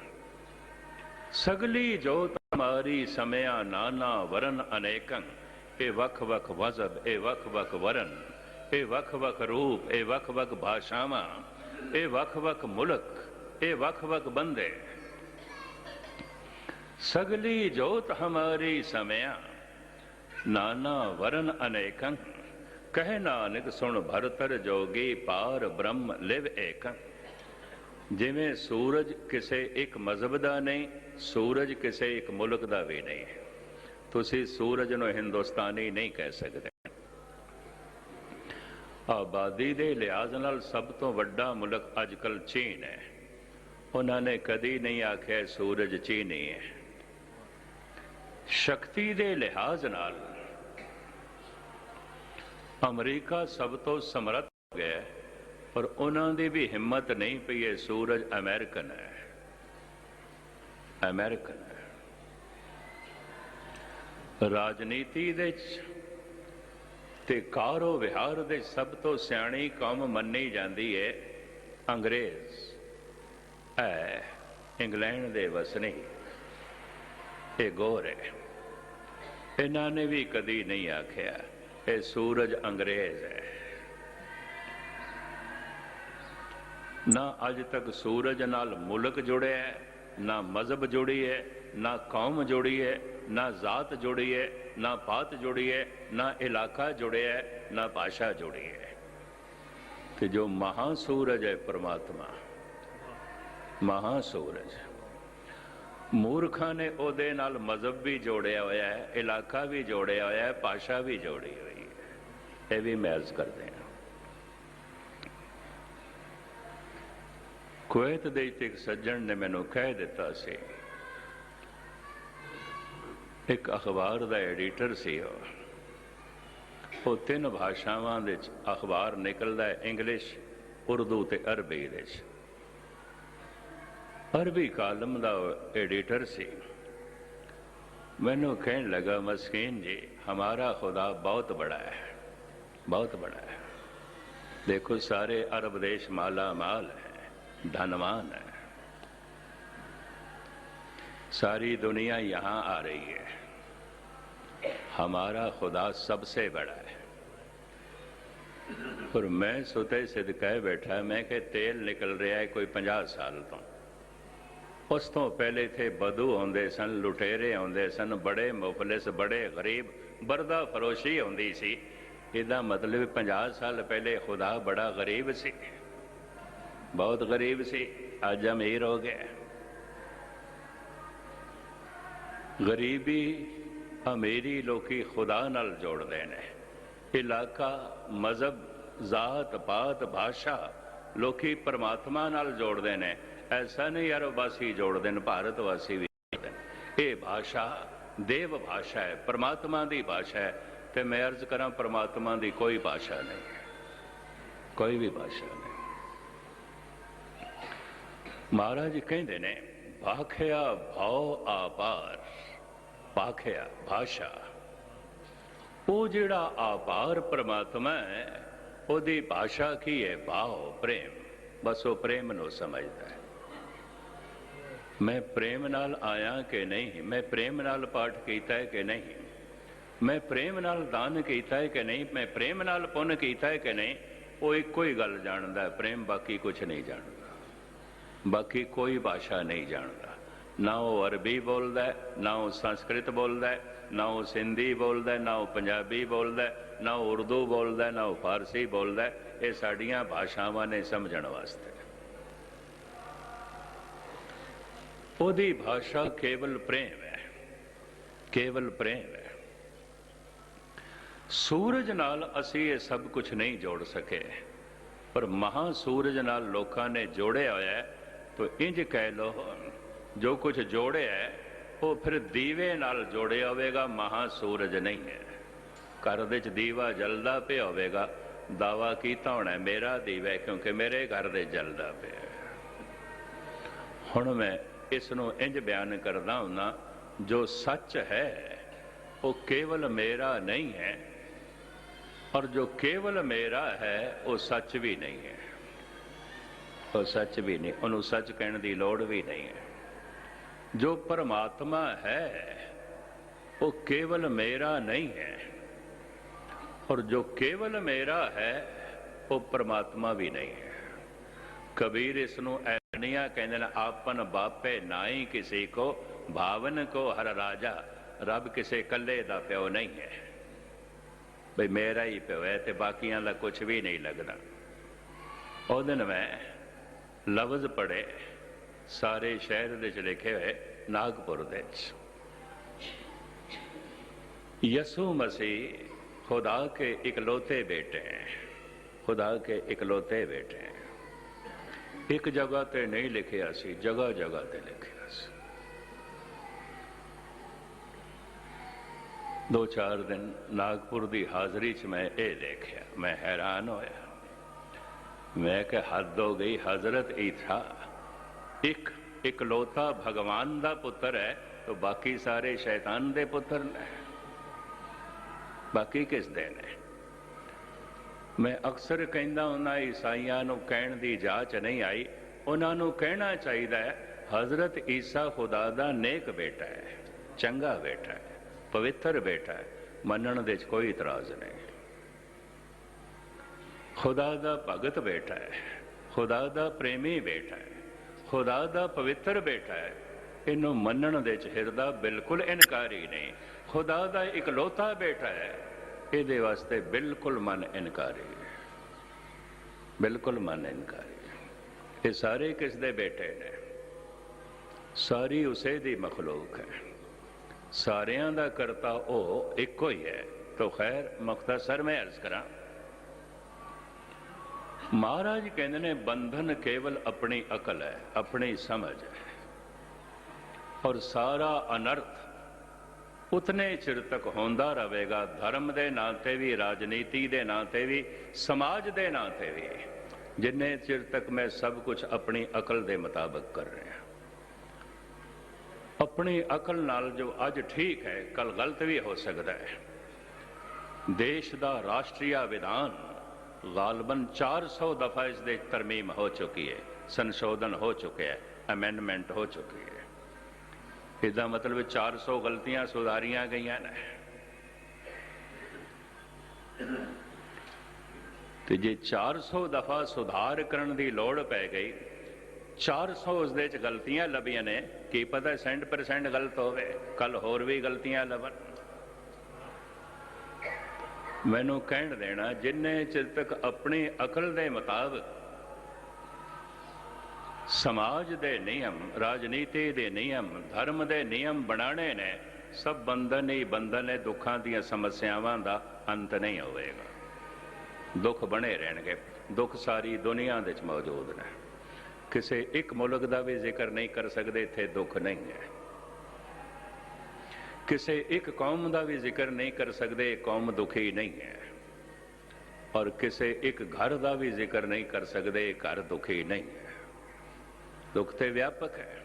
ਸਗਲੀ ਜੋਤ ਹਮਾਰੀ ਸਮਿਆ, ਨਾਨਾ ਵਰਨ ਅਨੇਕੰ। ਇਹ ਵੱਖ-ਵੱਖ ਮਜ਼ਹਬ, ਇਹ ਵੱਖ-ਵੱਖ ਵਰਨ, ਇਹ ਵੱਖ-ਵੱਖ ਰੂਪ, ਇਹ ਵੱਖ-ਵੱਖ ਭਾਸ਼ਾਵਾਂ, ਇਹ ਵੱਖ-ਵੱਖ ਮੁਲਕ, ਇਹ ਵੱਖ-ਵੱਖ ਬੰਦੇ। ਸਗਲੀ ਜੋਤ ਹਮਾਰੀ ਸਮਿਆ, ਨਾਨਾ ਵਰਨ ਅਨੇਕੰ, ਕਹਿ ਨਾਨਕ ਸੁਣ ਭਰਤਰ ਜੋਗੀ, ਪਾਰ ਬ੍ਰਹਮ ਲਿਵ ਏਕੰ। ਜਿਵੇਂ ਸੂਰਜ ਕਿਸੇ ਇੱਕ ਮਜ਼ਹਬ ਦਾ ਨਹੀਂ, ਸੂਰਜ ਕਿਸੇ ਇੱਕ ਮੁਲਕ ਦਾ ਵੀ ਨਹੀਂ। ਤੁਸੀਂ ਸੂਰਜ ਨੂੰ ਹਿੰਦੁਸਤਾਨੀ ਨਹੀਂ ਕਹਿ ਸਕਦੇ। ਆਬਾਦੀ ਦੇ ਲਿਹਾਜ਼ ਨਾਲ ਸਭ ਤੋਂ ਵੱਡਾ ਮੁਲਕ ਅੱਜ ਕੱਲ੍ਹ ਚੀਨ ਹੈ। ਉਹਨਾਂ ਨੇ ਕਦੀ ਨਹੀਂ ਆਖਿਆ ਸੂਰਜ ਚੀਨੀ ਹੈ। ਸ਼ਕਤੀ ਦੇ ਲਿਹਾਜ਼ ਨਾਲ ਅਮਰੀਕਾ ਸਭ ਤੋਂ ਸਮਰੱਥ ਹੋ ਗਿਆ, ਪਰ ਉਹਨਾਂ ਦੀ ਵੀ ਹਿੰਮਤ ਨਹੀਂ ਪਈ ਹੈ। ਸੂਰਜ ਅਮਰੀਕਨ ਹੈ, ਅਮਰੀਕਨ ਹੈ। ਰਾਜਨੀਤੀ ਦੇ ਤੇ ਕਾਰੋ ਵਿਹਾਰ ਦੇ ਸਭ ਤੋਂ ਸਿਆਣੀ ਕੌਮ ਮੰਨੀ ਜਾਂਦੀ ਹੈ ਅੰਗਰੇਜ਼। ਹੈ ਇੰਗਲੈਂਡ ਦੇ ਵਸਨੀਕ, ਇਹ ਗੋਰ ਹੈ। ਇਹਨਾਂ ਨੇ ਵੀ ਕਦੀ ਨਹੀਂ ਆਖਿਆ ਇਹ ਸੂਰਜ ਅੰਗਰੇਜ਼ ਹੈ। ਨਾ ਅੱਜ ਤੱਕ ਸੂਰਜ ਨਾਲ ਮੁਲਕ ਜੁੜਿਆ ਹੈ, ਨਾ ਮਜ਼ਹਬ ਜੁੜੀ ਹੈ, ਨਾ ਕੌਮ ਜੁੜੀ ਹੈ, ਨਾ ਜ਼ਾਤ ਜੁੜੀ ਹੈ, ਨਾ ਪਾਤ ਜੁੜੀ ਹੈ, ਨਾ ਇਲਾਕਾ ਜੁੜਿਆ ਹੈ, ਨਾ ਭਾਸ਼ਾ ਜੁੜੀ ਹੈ। ਤੇ ਜੋ ਮਹਾਸੂਰਜ ਹੈ ਪਰਮਾਤਮਾ, ਮਹਾਸੂਰਜ, ਮੂਰਖਾਂ ਨੇ ਉਹਦੇ ਨਾਲ ਮਜ਼ਹਬ ਵੀ ਜੋੜਿਆ ਹੋਇਆ ਹੈ, ਇਲਾਕਾ ਵੀ ਜੋੜਿਆ ਹੋਇਆ ਹੈ, ਭਾਸ਼ਾ ਵੀ ਜੋੜੀ ਹੋਈ ਹੈ। ਇਹ ਵੀ ਮਹਿਜ਼ ਕਰਦੇ ਹਾਂ। ਕੁਵੈਤ ਦੇ ਇੱਕ ਸੱਜਣ ਨੇ ਮੈਨੂੰ ਕਹਿ ਦਿੱਤਾ ਸੀ, ਇੱਕ ਅਖਬਾਰ ਦਾ ਐਡੀਟਰ ਸੀ ਉਹ 3 ਭਾਸ਼ਾਵਾਂ ਦੇ ਵਿੱਚ ਅਖਬਾਰ ਨਿਕਲਦਾ ਹੈ, ਇੰਗਲਿਸ਼, ਉਰਦੂ ਤੇ ਅਰਬੀ ਦੇ ਵਿੱਚ। ਅਰਬੀ ਕਾਲਮ ਦਾ ਐਡੀਟਰ ਸੀ। ਮੈਨੂੰ ਕਹਿਣ ਲੱਗਾ, ਮਸਕੀਨ ਜੀ, ਹਮਾਰਾ खुदा बहुत बड़ा है, बहुत बड़ा है। देखो सारे अरब देश माला माल है, धनवान है, सारी दुनिया यहाँ आ रही है, हमारा खुदा सबसे बड़ा है। और मैं सुते सिद्ध कह बैठा, मैं कि तेल निकल रहा है कोई 50 साल तो। उस तो पहले थे बदू आते सन, लुटेरे आते सन, बड़े मुफलिस, बड़े गरीब, बरदा फरोशी आती सी। इसका मतलब 50 साल पहले खुदा बड़ा गरीब सी, बहुत गरीब सी, अज अमीर हो गया। गरीबी अमीरी लोकी खुदा नाल जोड़ते हैं। इलाका, मजहब, जात पात, भाषा लोकी परमात्मा नाल जोड़ते हैं। ऐसा नहीं अरबवासी जोड़ते हैं, भारतवासी भी जोड़ते हैं। ये भाषा देव भाषा है, परमात्मा की भाषा है। तो मैं अर्ज करा, परमात्मा की कोई भाषा नहीं है, कोई भी भाषा नहीं। महाराज कहते ने भाखिया भाव आपार, भाखिया भाषा, वो जिहड़ा आपार परमात्मा है ਉਹਦੀ भाषा की है भाव प्रेम, बस वो प्रेम ਨੂੰ समझदा है। मैं प्रेम नाल आया कि नहीं, मैं प्रेम नाल पाठ कीता है कि नहीं, मैं प्रेम नाल दान कीता है कि नहीं, मैं प्रेम नाल पुण्य कीता है कि नहीं, वो इको ही गल जानदा है प्रेम, बाकी कुछ नहीं जानता, बाकी कोई भाषा नहीं जानता। ना वो अरबी बोलता है, ना वो संस्कृत बोलता है, ना वो सिंधी बोलता है, ना वो पंजाबी बोलता है, ना वो उर्दू बोलता है, ना वो फारसी बोलता है। ये साड़ियाँ भाषावां ने समझण वास्ते। ओदी भाषा केवल प्रेम है, केवल प्रेम है। सूरज नाल असी ये सब कुछ नहीं जोड़ सके, पर महासूरज नाल लोकां ने जोड़िया होया है। तो इंज कह लो, जो कुछ जोड़े है वो फिर दीवे नाल जोड़े होवेगा, महासूरज नहीं है। घर दे दीवा जलदा पे होवेगा, दावा कीता होना मेरा दीवा है क्योंकि मेरे घर दे जलदा पे। हुण मैं इसनों इंज बयान करदा हुंदा, जो सच है वो केवल मेरा नहीं है, और जो केवल मेरा है वो सच भी नहीं है। वो सच भी नहीं, उन्होंने सच कहने की लोड़ भी नहीं है। जो परमात्मा है वो केवल मेरा नहीं है, और जो केवल मेरा है वो परमात्मा भी नहीं है। कबीर इसनों ऐनिया कहते हैं, आपन बापे नाई किसी को, भावन को हर राजा, रब किसी कल्ले दा प्यो नहीं है। भाई मेरा ही प्यो है तो बाकियां का कुछ भी नहीं लगता। उस दिन मैं लफ्ज पढ़े सारे शहर दे लिखे हुए नागपुर दे, यसु मसीह खुदा के इकलौते बेटे हैं, खुदा के इकलौते बेटे हैं। एक जगह ते नहीं लिखिया सी, जगह जगह ते लिखिया सी। 2-4 दिन नागपुर की हाजरी च मैं ये देखा, मैं हैरान होया। मैं कि हद हो गई, हजरत ईसा एक इकलौता भगवान का पुत्र है तो बाकी सारे शैतान दे पुत्र ने, बाकी किस दे ने। मैं अक्सर कहता हूं ईसाइयां नूं कहण दी जाच नहीं आई, उन्होंने कहना चाहिए हजरत ईसा खुदा दा नेक बेटा है, चंगा बेटा है, पवित्र बेटा है, मनण दे कोई इतराज नहीं। खुदा दा भगत बेटा है, खुदा दा प्रेमी बेटा है, खुदा दा पवित्र बेटा है, इनू मनण दे हिरदा बिल्कुल इनकारी नहीं। खुदा दा इकलौता बेटा है, ये वास्ते बिल्कुल मन इनकारी है, बिल्कुल मन इनकारी है। ये सारे किस दे बेटे ने, सारी उसे दी मखलूक है, सारियां दा करता ओ इको ही है। तो खैर मुख्तसर में अर्ज करा, महाराज कहते ने बंधन केवल अपनी अकल है, अपनी समझ है, और सारा अनर्थ उतने चिर तक होंदा रहेगा, धर्म के नां ते भी, राजनीति के नां ते भी, समाज के नां ते भी, जिन्ने चिर तक मैं सब कुछ अपनी अकल के मुताबिक कर रहा। अपनी अकल नाल जो अज ठीक है कल गलत भी हो सकता है। देश का राष्ट्रीय विधान गालबन 400 दफा इस दे तरमीम हो चुकी है, संशोधन हो चुके हैं, अमेंडमेंट हो चुकी है। इसका मतलब 400 गलतियां सुधारिया गई ने। तो जे 400 दफा सुधार करने की लौड़ पै गई, 400 उस दे गलतियां लभियां ने, की पता 100% गलत होवे, कल होर भी गलतियां लभन। मैनू कहण देना, जिन्ने चिर तक अपनी अकल के मुताबिक समाज के नियम, राजनीति के नियम, धर्म के नियम बनाने ने, सब बंधन ही बंधन है। दुखों दी समस्यावां का अंत नहीं होगा, दुख बने रहणगे। दुख सारी दुनिया दे मौजूद ने, किसी एक मुल्क का भी जिक्र नहीं कर सकते, इत्थे दुख नहीं है। किसी एक कौम का भी जिक्र नहीं कर सकते, कौम दुखी नहीं है। और किसी एक घर का भी जिक्र नहीं कर सकते, घर दुखी नहीं है। दुख तो व्यापक है,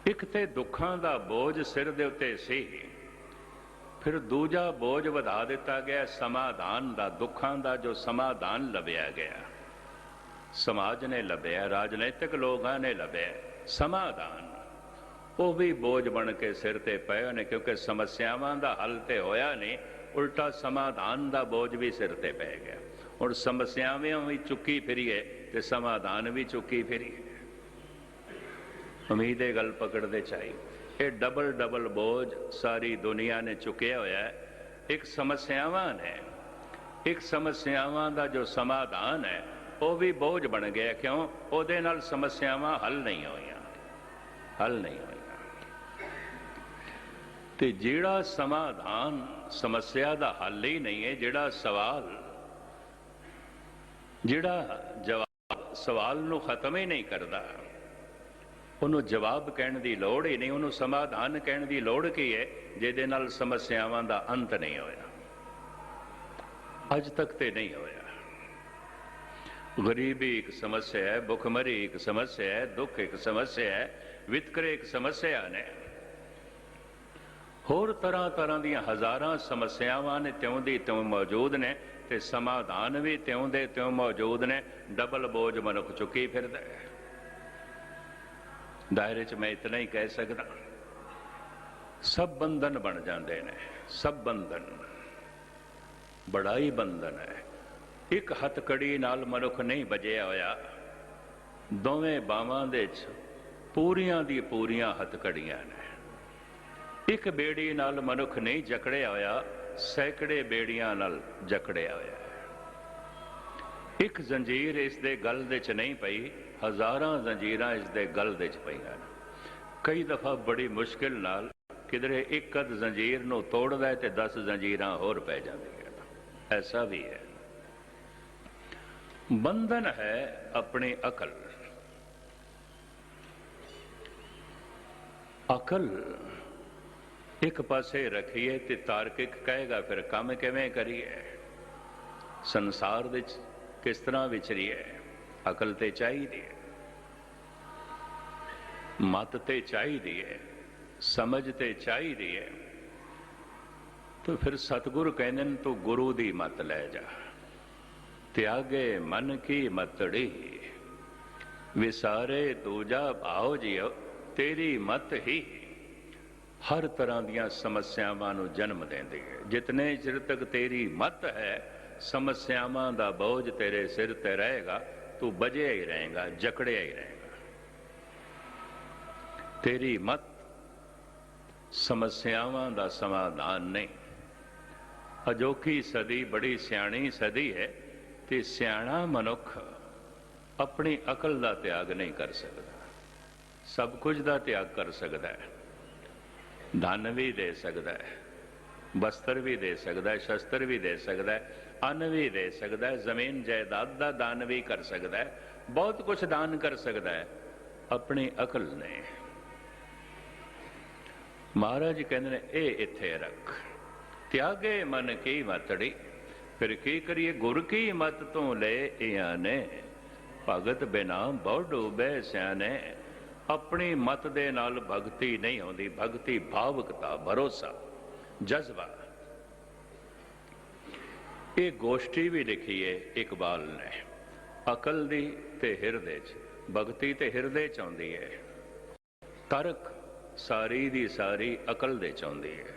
ਇੱਕ ਤੇ ਦੁੱਖਾਂ ਦਾ ਬੋਝ ਸਿਰ ਦੇ ਉੱਤੇ ਸੀ, ਫਿਰ ਦੂਜਾ ਬੋਝ ਵਧਾ ਦਿੱਤਾ ਗਿਆ ਸਮਾਧਾਨ ਦਾ। ਦੁੱਖਾਂ ਦਾ ਜੋ ਸਮਾਧਾਨ ਲੱਭਿਆ ਗਿਆ, ਸਮਾਜ ਨੇ ਲੱਭਿਆ, ਰਾਜਨੀਤਿਕ ਲੋਕਾਂ ਨੇ ਲੱਭਿਆ ਸਮਾਧਾਨ, ਉਹ ਵੀ ਬੋਝ ਬਣ ਕੇ ਸਿਰ ਤੇ ਪਏ ਨੇ, ਕਿਉਂਕਿ ਸਮੱਸਿਆਵਾਂ ਦਾ ਹੱਲ ਤੇ ਹੋਇਆ ਨਹੀਂ, ਉਲਟਾ ਸਮਾਧਾਨ ਦਾ ਬੋਝ ਵੀ ਸਿਰ ਤੇ ਪੈ ਗਿਆ। ਹੁਣ ਸਮੱਸਿਆਵਾਂ ਵੀ ਚੁੱਕੀ ਫਿਰੀਏ ਤੇ ਸਮਾਧਾਨ ਵੀ ਚੁੱਕੀ ਫਿਰੀਏ। ਉਮੀਦ ਇਹ ਗੱਲ ਪਕੜਦੇ ਚਾਹੀ, ਇਹ ਡਬਲ ਡਬਲ ਬੋਝ ਸਾਰੀ ਦੁਨੀਆ ਨੇ ਚੁੱਕਿਆ ਹੋਇਆ ਹੈ। ਇੱਕ ਸਮੱਸਿਆਵਾਂ ਨੇ, ਇੱਕ ਸਮੱਸਿਆਵਾਂ ਦਾ ਜੋ ਸਮਾਧਾਨ ਹੈ ਉਹ ਵੀ ਬੋਝ ਬਣ ਗਿਆ। ਕਿਉਂ? ਉਹਦੇ ਨਾਲ ਸਮੱਸਿਆਵਾਂ ਹੱਲ ਨਹੀਂ ਹੋਈਆਂ, ਹੱਲ ਨਹੀਂ ਹੋਈਆਂ। ਤੇ ਜਿਹੜਾ ਸਮਾਧਾਨ ਸਮੱਸਿਆ ਦਾ ਹੱਲ ਹੀ ਨਹੀਂ ਹੈ, ਜਿਹੜਾ ਸਵਾਲ, ਜਿਹੜਾ ਜਵਾਬ ਸਵਾਲ ਨੂੰ ਖਤਮ ਹੀ ਨਹੀਂ ਕਰਦਾ, ਉਹਨੂੰ ਜਵਾਬ ਕਹਿਣ ਦੀ ਲੋੜ ਹੀ ਨਹੀਂ, ਉਹਨੂੰ ਸਮਾਧਾਨ ਕਹਿਣ ਦੀ ਲੋੜ ਕੀ ਹੈ, ਜਿਹਦੇ ਨਾਲ ਸਮੱਸਿਆਵਾਂ ਦਾ ਅੰਤ ਨਹੀਂ ਹੋਇਆ, ਅੱਜ ਤੱਕ ਤੇ ਨਹੀਂ ਹੋਇਆ। ਗਰੀਬੀ ਇੱਕ ਸਮੱਸਿਆ ਹੈ, ਭੁੱਖਮਰੀ ਇੱਕ ਸਮੱਸਿਆ ਹੈ, ਦੁੱਖ ਇੱਕ ਸਮੱਸਿਆ ਹੈ, ਵਿਤਕਰੇ ਇੱਕ ਸਮੱਸਿਆ ਨੇ, ਹੋਰ ਤਰ੍ਹਾਂ ਤਰ੍ਹਾਂ ਦੀਆਂ ਹਜ਼ਾਰਾਂ ਸਮੱਸਿਆਵਾਂ ਨੇ, ਤਿਉਂ ਦੀ ਤਿਉਂ ਮੌਜੂਦ ਨੇ, ਤੇ ਸਮਾਧਾਨ ਵੀ ਤਿਉਂ ਦੇ ਤਿਉਂ ਮੌਜੂਦ ਨੇ। ਡਬਲ ਬੋਝ ਮਨੁੱਖ ਚੁੱਕੀ ਫਿਰਦਾ ਹੈ। ਦਾਇਰੇ 'ਚ ਮੈਂ ਇਤਨਾ ਹੀ ਕਹਿ ਸਕਦਾ, ਸਭ ਬੰਧਨ ਬਣ ਜਾਂਦੇ ਨੇ, ਸਭ ਬੰਧਨ, ਬੜਾ ਹੀ ਬੰਧਨ ਹੈ। ਇੱਕ ਹੱਥਕੜੀ ਨਾਲ ਮਨੁੱਖ ਨਹੀਂ ਬਜਿਆ ਹੋਇਆ, ਦੋਵੇਂ ਬਾਹਾਂ ਦੇ 'ਚ ਪੂਰੀਆਂ ਦੀ ਪੂਰੀਆਂ ਹੱਥਕੜੀਆਂ ਨੇ। ਇੱਕ ਬੇੜੀ ਨਾਲ ਮਨੁੱਖ ਨਹੀਂ ਜਕੜਿਆ ਹੋਇਆ, ਸੈਂਕੜੇ ਬੇੜੀਆਂ ਨਾਲ ਜਕੜਿਆ ਹੋਇਆ ਹੈ। ਇੱਕ ਜ਼ੰਜੀਰ ਇਸ ਦੇ ਗਲ ਦੇ 'ਚ ਨਹੀਂ ਪਈ, ਹਜ਼ਾਰਾਂ ਜ਼ੰਜੀਰਾਂ ਇਸ ਦੇ ਗਲ ਦੇ 'ਚ ਪਈਆਂ ਨੇ। ਕਈ ਦਫਾ ਬੜੀ ਮੁਸ਼ਕਿਲ ਨਾਲ ਕਿਧਰੇ ਇੱਕ ਅੱਧ ਜ਼ੰਜੀਰ ਨੂੰ ਤੋੜਦਾ ਹੈ ਤੇ 10 ਜ਼ੰਜੀਰਾਂ ਹੋਰ ਪੈ ਜਾਂਦੀਆਂ, ਐਸਾ ਵੀ ਹੈ। ਬੰਧਨ ਹੈ ਆਪਣੀ ਅਕਲ। ਅਕਲ ਇੱਕ ਪਾਸੇ ਰੱਖੀਏ ਤੇ ਤਾਰਕਿਕ ਕਹੇਗਾ ਫਿਰ ਕੰਮ ਕਿਵੇਂ ਕਰੀਏ, ਸੰਸਾਰ ਵਿੱਚ ਕਿਸ ਤਰ੍ਹਾਂ ਵਿਚਰੀਏ। ਅਕਲ ਤੇ ਚਾਹੀਦੀ ਹੈ, ਮਤ ਤੇ ਚਾਹੀਦੀ ਹੈ, ਸਮਝ ਤੇ ਚਾਹੀਦੀ ਹੈ। तो फिर सतगुरु कहने तू गुरु दी मत लै जा, त्यागे मन की मतड़ी, विसारे दूजा भाव जियो तेरी मत ही हर तरह दियां समस्यावां नूं जन्म देंदी है। जितने चिर तक तेरी मत है, समस्यावां दा बोझ तेरे सिर ते रहेगा, तू बजिया ही रहेगा, जकड़िया ही रहेगा। तेरी मत समस्यावां दा समाधान नहीं। अजोकी सदी बड़ी सियाणी सदी है, ते सियाणा मनुख अपनी अकल का त्याग नहीं कर सकता। सब कुछ का त्याग कर सकता है, धन भी दे सकता है, वस्त्र भी दे सकता है, शस्त्र भी दे सकता है, अन्न भी दे सकता है, जमीन जायदाद का दान भी कर सकता है, बहुत कुछ दान कर सकता है अपनी अकल ने। महाराज कहते हैं ये इत्थे रख, त्यागे मन की मतड़ी। फिर की करिए, गुर की मत तो ले इयाने, भगत बिना बहु डूबे सियाने। अपनी मत दे नाल भगती नहीं होती, भगती भावुकता, भरोसा, जज्बा। ये गोष्ठी भी लिखी है इकबाल ने, अकल दी ते हिरदे च। भगती ते हिरदे च आउंदी है, तर्क सारी दी सारी अकल दे च आउंदी है।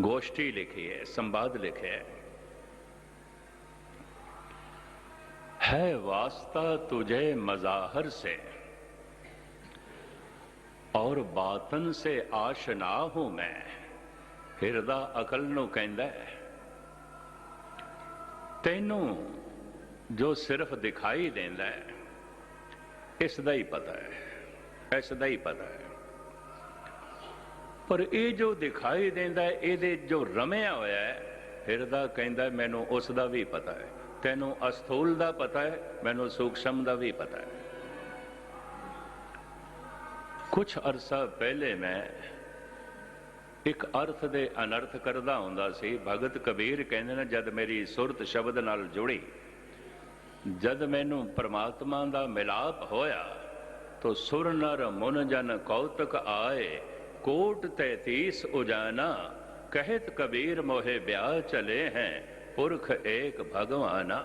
गोष्ठी लिखी है, संवाद लिखे है वास्ता तुझे मजाहर से और बातन से आशना हूं मैं। हिरदा अकल नूं कहंदा है, तैनू जो सिर्फ दिखाई देंदा है इसदा ही पता है, इसदा ही पता है। पर ये जो दिखाई देंदा है, ये जो रमिया होया है, हिरदा कहंदा मैनू उसदा भी पता है। तैनू अस्थूल दा पता है, मैनू सूक्ष्म दा भी पता है। कुछ अरसा पहले मैं एक अर्थ दे अनर्थ करदा हुंदा सी। भगत कबीर कहंदे ने, जद मेरी सुरत शब्द नाल जुड़ी, जद मैनू परमात्मा दा मिलाप होया, तो सुर नर मुन जन कौतक आए, कोट 33 उजाना, कहत कबीर मोहे ब्याह चले हैं, पुरख एक भगवाना।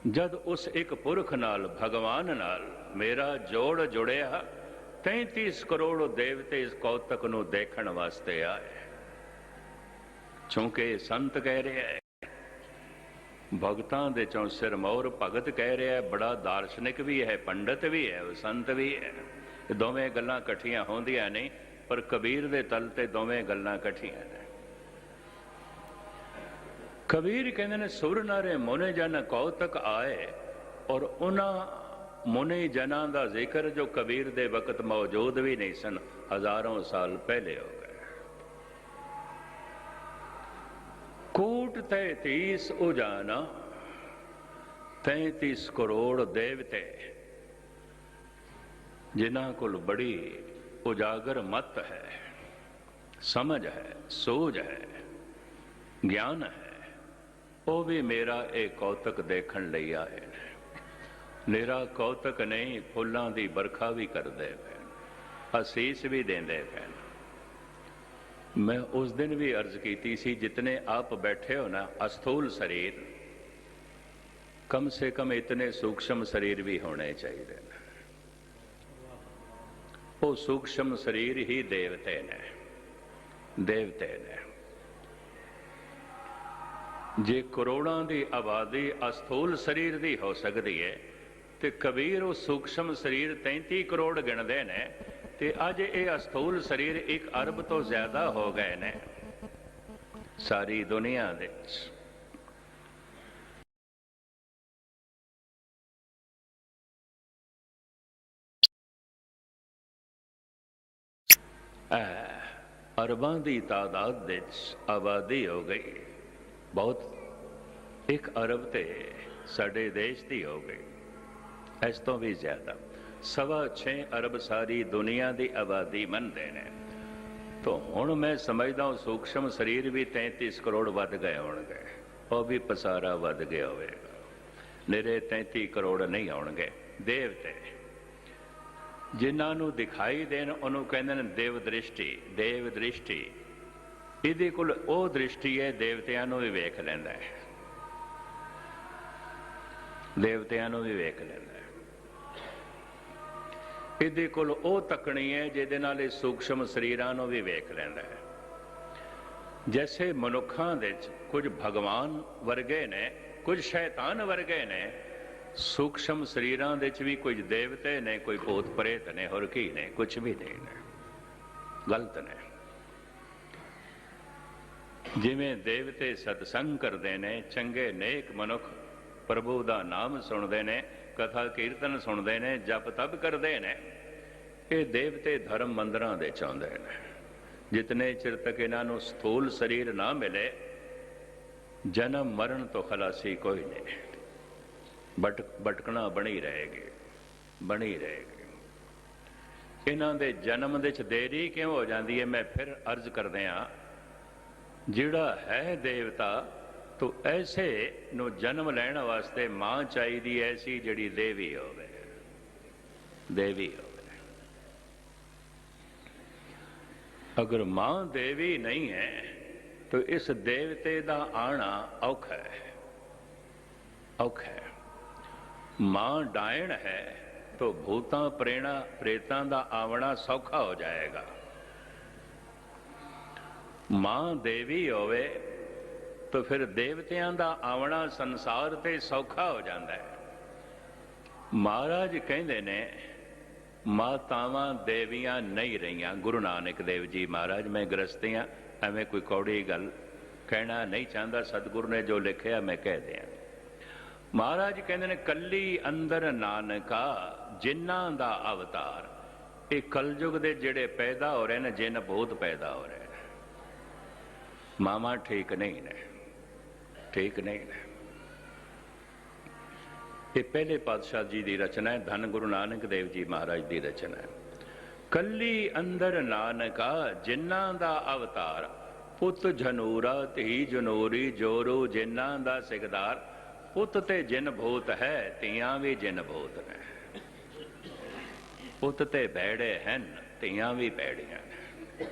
जद उस एक पुरख नाल भगवान नाल मेरा जोड़ जुड़िया, 33 करोड़ देवते इस कौतक नूं देखण वास्ते आए। चूंकि संत कह रहा है, भगतां दे चों सिरमौर भगत कह रहा है, बड़ा दार्शनिक भी है, पंडित भी है, संत भी है। दोवें गल्लां इकट्ठियां होंदियां नहीं, पर कबीर दे तल ते दोवें गल्लां इकट्ठियां ने। कबीर कहते ने सुर नारे मुने जन कौतक आए, और उन्हां मुने जनां दा जिक्र जो कबीर दे वक्त मौजूद भी नहीं सन, हजारों साल पहले हो गए। कोट 33 उजाना, 33 करोड़ देवते जिन्हां कोल बड़ी उजागर मत है, समझ है, सूझ है, ज्ञान है, वो भी मेरा एक कौतक देखण लई आए ने। मेरा कौतक नहीं, फुल्लां दी बरखा भी करदे पैण, असीस भी देंदे पैण। मैं उस दिन भी अर्ज की सी, जितने आप बैठे हो ना, अस्थूल शरीर, कम से कम इतने सूक्ष्म शरीर भी होने चाहिए। वो सूक्ष्म शरीर ही देवते ने, देवते ने। जे करोड़ों की आबादी अस्थूल शरीर की हो सकती है, तो कबीर वो सूक्ष्म शरीर 33 करोड़ गिनते हैं, ते अज ये अस्थूल शरीर 1 अरब तो ज्यादा हो गए ने सारी दुनिया दे। अरबां की तादाद आबादी हो गई बहुत, 1 अरब ते साडे देश की हो गई, इस तो भी ज्यादा 6.25 अरब सारी दुनिया की आबादी मनते हैं। तो हुण मैं समझदा हूँ सूक्ष्म शरीर भी 33 करोड़ वध गए होणगे, वह भी पसारा वध गया होगा, निरे 33 करोड़ नहीं होणगे। देवते जिन्हों दिखाई देन उन्होंने कहते हैं देव दृष्टि, देव दृष्टि। इहदे कोल ओह दृष्टि है, देवतियां नूं भी वेख लैंदा है, देवतियां नूं भी वेख लैंदा है। इहदे कोल ओह तकनी है जिहदे नाल इह सूक्ष्म शरीरां नूं भी वेख लैंदा है। जैसे मनुखां दे कुछ भगवान वर्गे ने, कुछ शैतान वर्गे ने, सूक्ष्म शरीरां दे भी कुछ देवते ने, कोई भूत प्रेत ने, होर की ने, कुछ भी नहीं ने, गलत ने। जिवें देवते सत्संग करते ने, चंगे नेक मनुख प्रभु दा नाम सुनते ने, कथा कीर्तन सुनते ने, जप तप करते हैं, ये देवते धर्म मंदिरां दे चाहुंदे ने। जितने चिर तक इन्हों स्थूल शरीर ना मिले, जन्म मरण तो खलासी कोई नहीं, भटकना बनी रहेगी, बनी रहेगी। इन्हां दे जन्म दे देरी क्यों हो जाती है? मैं फिर अर्ज कर दिया, जिहड़ा है देवता तो ऐसे नो जन्म लैण वास्ते मां चाहिए, ऐसी जिहड़ी देवी होवे, देवी होवे। अगर मां देवी नहीं है तो इस देवते का आना औखा है, औखा है। मां डायण है तो भूतां प्रेतां का आवना सौखा हो जाएगा। मां देवी होवे तो फिर देवतियां का आवना संसार ते सौखा हो जाता है। महाराज कहते ने मातावां देवियां नहीं रहियां। गुरु नानक देव जी महाराज, मैं गृहस्थियां एवं कोई कौड़ी गल कहना नहीं चाहता, सतगुरु ने जो लिखिया मैं कह दिया। महाराज कहते ने कली अंदर नानका जिन्ना दा अवतार। ये कलयुग दे जेड़े पैदा हो रहे हैं, जिन भूत पैदा हो रहे हैं, मामा ठीक नहीं ने, ठीक नहीं ने। ये पहले पातशाह जी की रचना है, धन गुरु नानक देव जी महाराज की रचना है। कली अंदर नानका जिन्ना दा अवतार, पुत झनूरा धी जनूरी जोरू जिन्ना दा सिकदार। पुत ते जिन भूत है, तियां भी जिन भूत ने। ਪੁੱਤ ਤੇ ਭੈੜੇ ਹਨ, ਧੀਆਂ ਵੀ ਭੈੜੀਆਂ ਨੇ।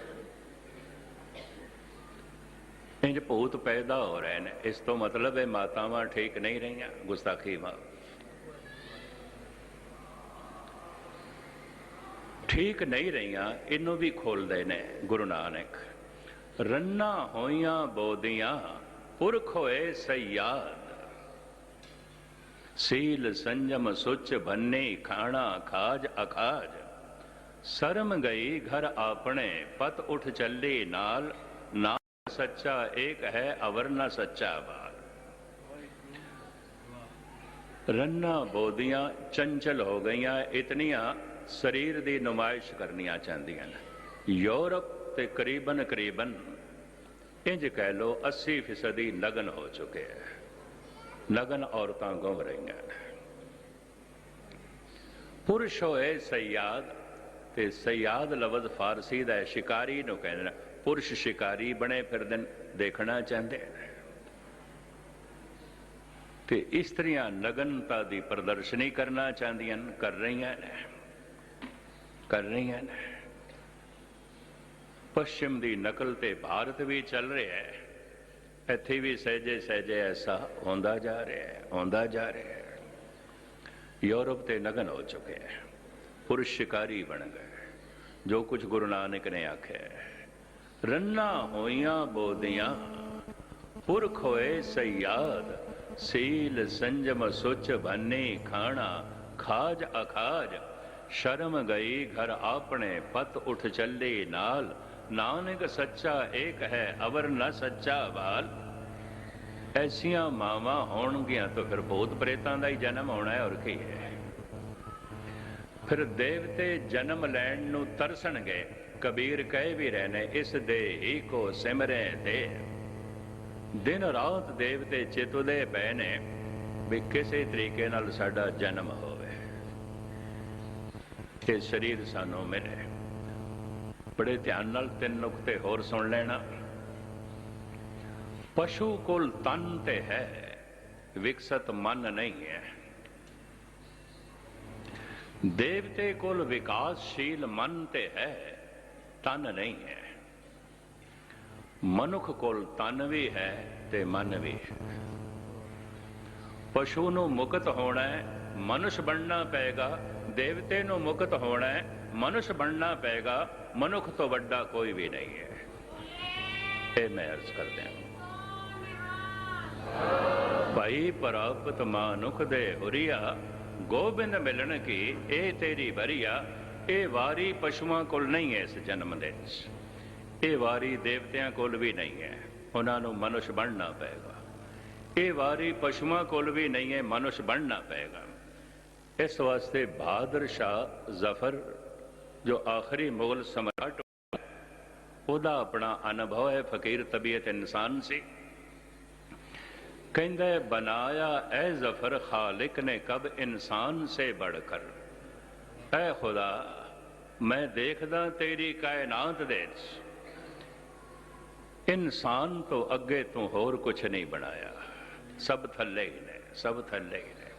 ਇੰਜ ਭੂਤ ਪੈਦਾ ਹੋ ਰਹੇ ਨੇ। ਇਸ ਤੋਂ ਮਤਲਬ ਹੈ ਮਾਤਾਵਾਂ ਠੀਕ ਨਹੀਂ ਰਹੀਆਂ, ਗੁਸਤਾਖੀ ਮਾਂ ਠੀਕ ਨਹੀਂ ਰਹੀਆਂ। ਇਹਨੂੰ ਵੀ ਖੋਲਦੇ ਨੇ ਗੁਰੂ ਨਾਨਕ। ਰੰਨਾ ਹੋਈਆਂ ਬੋਦੀਆਂ ਪੁਰਖ ਹੋਏ ਸਯਾਦ, ਸੀਲ ਸੰਜਮ ਸੁਚ ਬੰਨੇ ਖਾਣਾ ਖਾਜ ਅਖਾਜ, ਸ਼ਰਮ ਗਈ ਘਰ ਆਪਣੇ ਪਤ ਉਠ ਚੱਲੇ ਨਾਲ, ਨਾ ਸੱਚਾ ਏਕ ਹੈ ਅਵਰ ਨਾ ਸੱਚਾ ਬਾਲ। ਰੰਨਾ ਬੋਦੀਆਂ ਚੰਚਲ ਹੋ ਗਈਆਂ ਇਤਨੀਆਂ, ਸਰੀਰ ਦੀ ਨੁਮਾਇਸ਼ ਕਰਨੀਆਂ ਚਾਹੁੰਦੀਆਂ ਨੇ। ਯੂਰਪ ਤੇ ਕਰੀਬਨ ਇੰਜ ਕਹਿ ਲੋ 80% ਨਗਨ ਹੋ ਚੁੱਕੇ ਹੈ। ਨਗਨ ਔਰਤਾਂ ਘੁੰਮ ਰਹੀਆਂ ਨੇ। ਪੁਰਸ਼ ਹੋਏ ਸਯਾਦ, ਤੇ ਸਯਾਦ ਲਫ਼ਜ਼ ਫਾਰਸੀ ਦਾ ਹੈ, ਸ਼ਿਕਾਰੀ ਨੂੰ ਕਹਿੰਦੇ ਨੇ। ਪੁਰਸ਼ ਸ਼ਿਕਾਰੀ ਬਣੇ ਫਿਰਦੇ ਨੇ, ਦੇਖਣਾ ਚਾਹੁੰਦੇ ਨੇ। ਤੇ ਇਸਤਰੀਆਂ ਨਗਨਤਾ ਦੀ ਪ੍ਰਦਰਸ਼ਨੀ ਕਰਨਾ ਚਾਹੁੰਦੀਆਂ ਨੇ, ਕਰ ਰਹੀਆਂ ਨੇ। ਪੱਛਮ ਦੀ ਨਕਲ ਤੇ ਭਾਰਤ ਵੀ ਚੱਲ ਰਿਹਾ ਹੈ। ਇੱਥੇ ਵੀ ਸਹਿਜੇ ਐਸਾ ਹੁੰਦਾ ਜਾ ਰਿਹਾ ਹੈ। ਯੂਰਪ ਤੇ ਨਗਨ ਹੋ ਚੁੱਕੇ ਹੈ, ਪੁਰਸ਼ ਸ਼ਿਕਾਰੀ ਬਣ ਗਏ। ਜੋ ਕੁਝ ਗੁਰੂ ਨਾਨਕ ਨੇ ਆਖਿਆ, ਰੰਨਾ ਹੋਈਆਂ ਬੋਦੀਆਂ ਪੁਰਖ ਹੋਏ ਸਯਾਦ, ਸੀਲ ਸੰਜਮ ਸੁਚ ਬੰਨੇ ਖਾਣਾ ਖਾਜ ਅਖਾਜ, ਸ਼ਰਮ ਗਈ ਘਰ ਆਪਣੇ ਪਤ ਉਠ ਚੱਲੇ ਨਾਲ, ਨਾਨਕ ਸੱਚਾ ਏਕ ਹੈ ਅਵਰ ਨਾ ਸੱਚਾ ਬਾਲ। ਐਸੀਆਂ ਮਾਵਾਂ ਹੋਣਗੀਆਂ ਤਾਂ ਫਿਰ ਭੂਤ ਪ੍ਰੇਤਾਂ ਦਾ ਹੀ ਜਨਮ ਹੋਣਾ ਹੈ, ਔਰ ਕੀ ਹੈ। ਫਿਰ ਦੇਵਤੇ ਜਨਮ ਲੈਣ ਨੂੰ ਤਰਸਣਗੇ। ਕਬੀਰ ਕਹਿ ਵੀ ਰਹੇ ਨੇ, ਇਸ ਦੇ ਹੀ ਕੋ ਸਿਮਰੇ ਦੇ। ਦਿਨ ਰਾਤ ਦੇਵਤੇ ਚਿਤੁਦੇ ਪਏ ਨੇ ਵੀ ਕਿਸੇ ਤਰੀਕੇ ਨਾਲ ਸਾਡਾ ਜਨਮ ਹੋਵੇ, ਤੇ ਸਰੀਰ ਸਾਨੂੰ ਮਿਲੇ। ਬੜੇ ਧਿਆਨ ਨਾਲ 3 ਨੁਕਤੇ ਹੋਰ ਸੁਣ ਲੈਣਾ। ਪਸ਼ੂ ਕੋਲ ਤਨ ਤੇ ਹੈ, ਵਿਕਸਤ ਮਨ ਨਹੀਂ ਹੈ। ਦੇਵਤੇ ਕੋਲ ਵਿਕਾਸਸ਼ੀਲ ਮਨ ਤੇ ਹੈ, ਤਨ ਨਹੀਂ ਹੈ। ਮਨੁੱਖ ਕੋਲ ਤਨ ਵੀ ਹੈ ਤੇ ਮਨ ਵੀ ਹੈ। ਪਸ਼ੂ ਨੂੰ ਮੁਕਤ ਹੋਣਾ ਹੈ, ਮਨੁੱਖ ਬਣਨਾ ਪਏਗਾ। ਦੇਵਤੇ ਨੂੰ ਮੁਕਤ ਹੋਣਾ ਹੈ, ਮਨੁੱਖ ਬਣਨਾ ਪਏਗਾ। ਮਨੁੱਖ ਤੋਂ ਵੱਡਾ ਕੋਈ ਵੀ ਨਹੀਂ ਹੈ। ਇਹ ਮੈਂ ਅਰਜ਼ ਕਰਦੇ ਹਾਂ। ਭਾਈ ਪ੍ਰਾਪਤ ਮਾਨੁਖ ਦੇ ਹੁਰੀਆ, ਗੋਬਿੰਦ ਮਿਲਣ ਕੀ ਇਹ ਤੇਰੀ ਬਰੀਆ। ਇਹ ਵਾਰੀ ਪਸ਼ੂਆਂ ਕੋਲ ਨਹੀਂ ਹੈ ਇਸ ਜਨਮ ਦੇ ਵਿੱਚ, ਇਹ ਵਾਰੀ ਦੇਵਤਿਆਂ ਕੋਲ ਵੀ ਨਹੀਂ ਹੈ। ਉਹਨਾਂ ਨੂੰ ਮਨੁੱਖ ਬਣਨਾ ਪਏਗਾ। ਇਹ ਵਾਰੀ ਪਸ਼ੂਆਂ ਕੋਲ ਵੀ ਨਹੀਂ ਹੈ, ਮਨੁੱਖ ਬਣਨਾ ਪਏਗਾ। ਇਸ ਵਾਸਤੇ ਬਹਾਦਰ ਸ਼ਾਹ ਜ਼ਫਰ ਜੋ ਆਖਰੀ ਮੁਗਲ ਸਮਰਾਟ, ਉਹਦਾ ਆਪਣਾ ਅਨੁਭਵ ਹੈ। ਫਕੀਰ ਤਬੀਅਤ ਇਨਸਾਨ ਸੀ। ਕਹਿੰਦਾ ਹੈ, ਬਣਾਇਆ ਐ ਜ਼ਫਰ ਖਾਲਿਕ ਨੇ ਕਬ ਇਨਸਾਨ ਸੇ ਬੜ ਕਰ। ਐ ਖੁਦਾ, ਮੈਂ ਦੇਖਦਾ ਤੇਰੀ ਕਾਇਨਾਤ ਦੇ ਵਿੱਚ ਇਨਸਾਨ ਤੋਂ ਅੱਗੇ ਤੂੰ ਹੋਰ ਕੁਛ ਨਹੀਂ ਬਣਾਇਆ। ਸਭ ਥੱਲੇ ਹੀ ਨੇ, ਸਭ ਥੱਲੇ ਹੀ ਨੇ।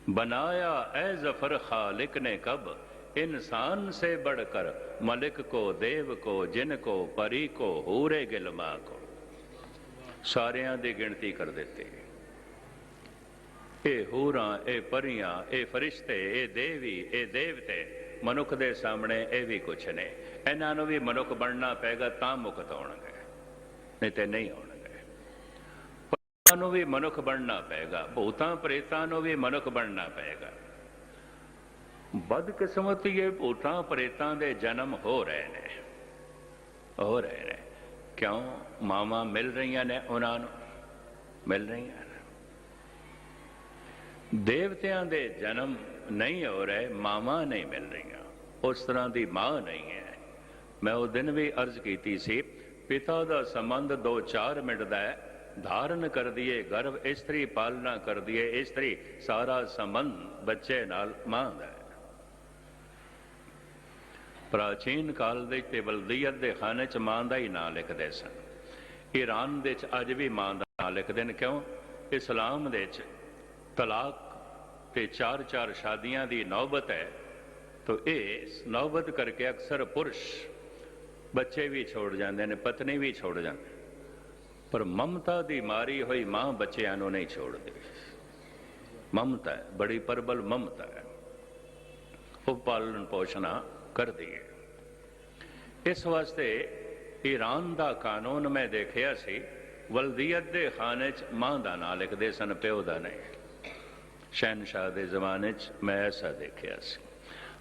ਬਣਾਇਆ ਐ ਜ਼ਫਰ ਖਾਲਿਕ ਨੇ ਕਬ इंसान से बढ़कर, मलिक को देव को जिन को परी को हूरे गिलमा को। सारियां दी गिनती कर देते। ये हूरां, ये परियां, ये फरिश्ते, ये देवी, ये देवते मनुख दे सामने ये भी कुछ ने। इन्हां नूं भी मनुख बनना पेगा तां मुक्त होणगे, नहीं तो नहीं होणगे। भूतां नूं भी मनुख बनना पेगा, भूतां प्रेतां नूं भी मनुख बनना पेगा। बदकिस्मती ये भूतां प्रेतां दे जन्म हो रहे ने। क्यों? मावां मिल रही ने, उन्होंने मिल रही हैं। देवतियां दे जन्म नहीं हो रहे, मावां नहीं मिल रही, उस तरह की मां नहीं है। मैं उस दिन भी अर्ज की सी, पिता का संबंध 2-4 मिनट का है, धारण कर दिए गर्भ इस्त्री, पालना कर दिए इस्त्री, सारा संबंध बच्चे नाल मां दा है। प्राचीन काल दे बलदीयत दे खाने च मां दा ही नाम लिखते सन। ईरान दे अज भी मां दा नाम लिखते हैं। क्यों? इस्लाम दे तलाक ते 4-4 शादियां दी नौबत है। तो ये नौबत करके अक्सर पुरुष बच्चे भी छोड़ जाते हैं, पत्नी भी छोड़ जाते, पर ममता की मारी हुई मां बच्चों को नहीं छोड़ती। ममता है, बड़ी प्रबल ममता है, वो पालन पोषण करती है। इस वास्ते ईरान का कानून मैं देखिया सी, वल्दियत के खाने च मां का नाम लिखते सन, प्यो का नहीं। शहनशाह के जमाने च मैं ऐसा देखिया सी।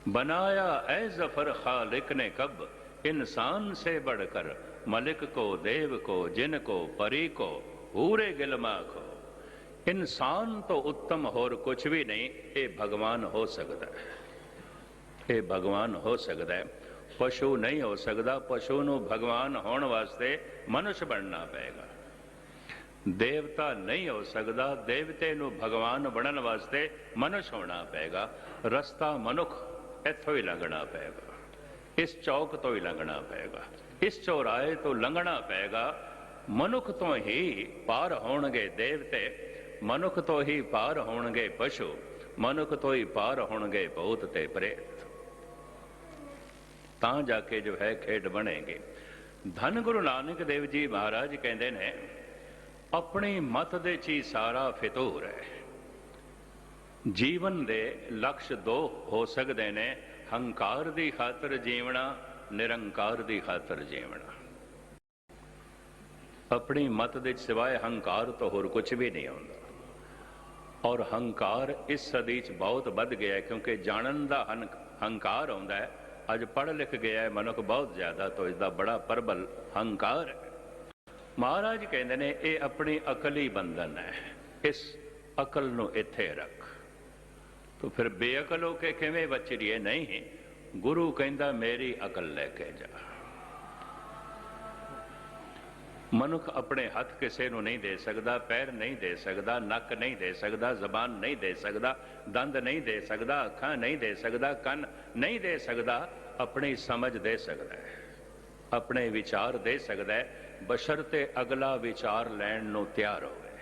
बनाया ऐ जफर खालिक ने कब इंसान से बढ़कर, मलिक को, देव को, जिन को, परी को, हूरे गिलमा को। इंसान तो उत्तम होर कुछ भी नहीं, ये भगवान हो सकता है, ये भगवान हो सकता है। पशु नहीं हो सकता, पशु नूं भगवान होने वास्ते मनुष्य बनना पेगा। देवता नहीं हो सकता, देवते नूं भगवान बनने वास्ते मनुष्य होना पेगा। रस्ता मनुख इत्थों ही लंघना पेगा, इस चौक तो ही लंघना पेगा, इस चौराहे तो लंघना पेगा। मनुख तो ही पार होणगे देवते, मनुख तो ही पार होणगे पशु, मनुख तो ही पार होणगे भूत ते प्रेत। तां जाके जो है खेड बनेगी। धन गुरु नानक देव जी महाराज कहते ने, अपनी मत दे ची सारा फितूर है। जीवन दे लक्ष्य दो हो सकते ने, हंकार दी खातर जीवना, निरंकार दी खातर जीवना। अपनी मत दे सिवाय हंकार तो होर कुछ भी नहीं होता। और हंकार इस सदी च बहुत बढ़ गया है, क्योंकि जानन दा हंकार आउंदा है। अज पढ़ लिख गया है मनुख बहुत ज्यादा, तो इसका बड़ा प्रबल हंकार है। महाराज कहते ने, ये अपनी अकल ही बंधन है, इस अकल नूं इत्थे रख। तो फिर बेअकल होके किवें बचरीए? नहीं, गुरु कहंदा मेरी अकल लेके जा। मनुख अपने हथ किसी को नहीं दे सकता, पैर नहीं दे सकता, नक नहीं दे सकता, जबान नहीं दे सकता, दंद नहीं दे सकता, अखां नहीं दे सकता, कन नहीं दे सकता। अपनी समझ दे सकता है, अपने विचार दे सकता है, बशर्ते अगला विचार लैण नूं तैयार होवे,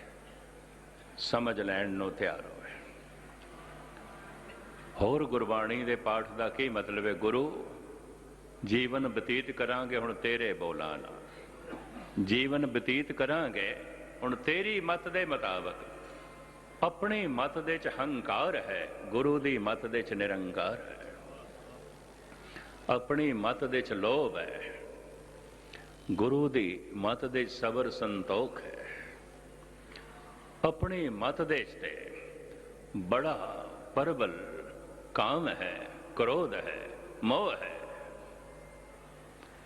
समझ लैण नूं तैयार होवे। होर गुरबाणी दे पाठ का की मतलब है? गुरु जीवन बतीत करांगे हुण तेरे बोलां नाल, जीवन बतीत करांगे हुण तेरी मत दे मुताबक। अपनी मत दे च हंकार है, गुरु दी मत दे च निरंकार है। अपनी मत दे च लोभ है, गुरु दी मत दे च सबर संतोख है। अपनी मत दे च बड़ा प्रबल काम है, क्रोध है, मोह है।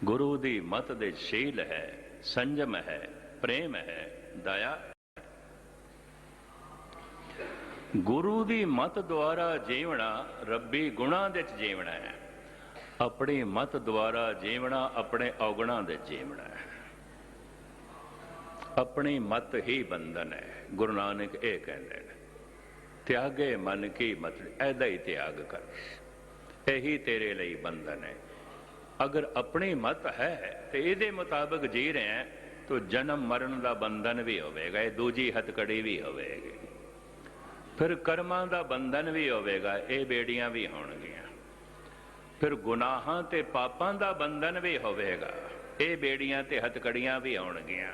गुरु दी मत दे शील है, संयम है, प्रेम है, दया। गुरु दी मत द्वारा जीवना रब्बी गुणा दे जीवना है। अपनी मत द्वारा जीवना अपने अवगुणा दे जीवना है। अपनी मत ही बंधन है। गुरु नानक ये कहते हैं, त्यागे मन की मत, ऐदा ही त्याग कर, यही तेरे लिए बंधन है। अगर अपनी मत है तो ये मुताबिक जी रहे हैं, तो जन्म मरण का बंधन भी होगा, दूजी हथकड़ी भी होगी, फिर कर्मां का बंधन भी होगा, ये बेड़ियां भी होणगियां, फिर गुनाहां ते पापां का बंधन भी होगा, ये बेड़ियां ते हथकड़ियां भी होणगियां।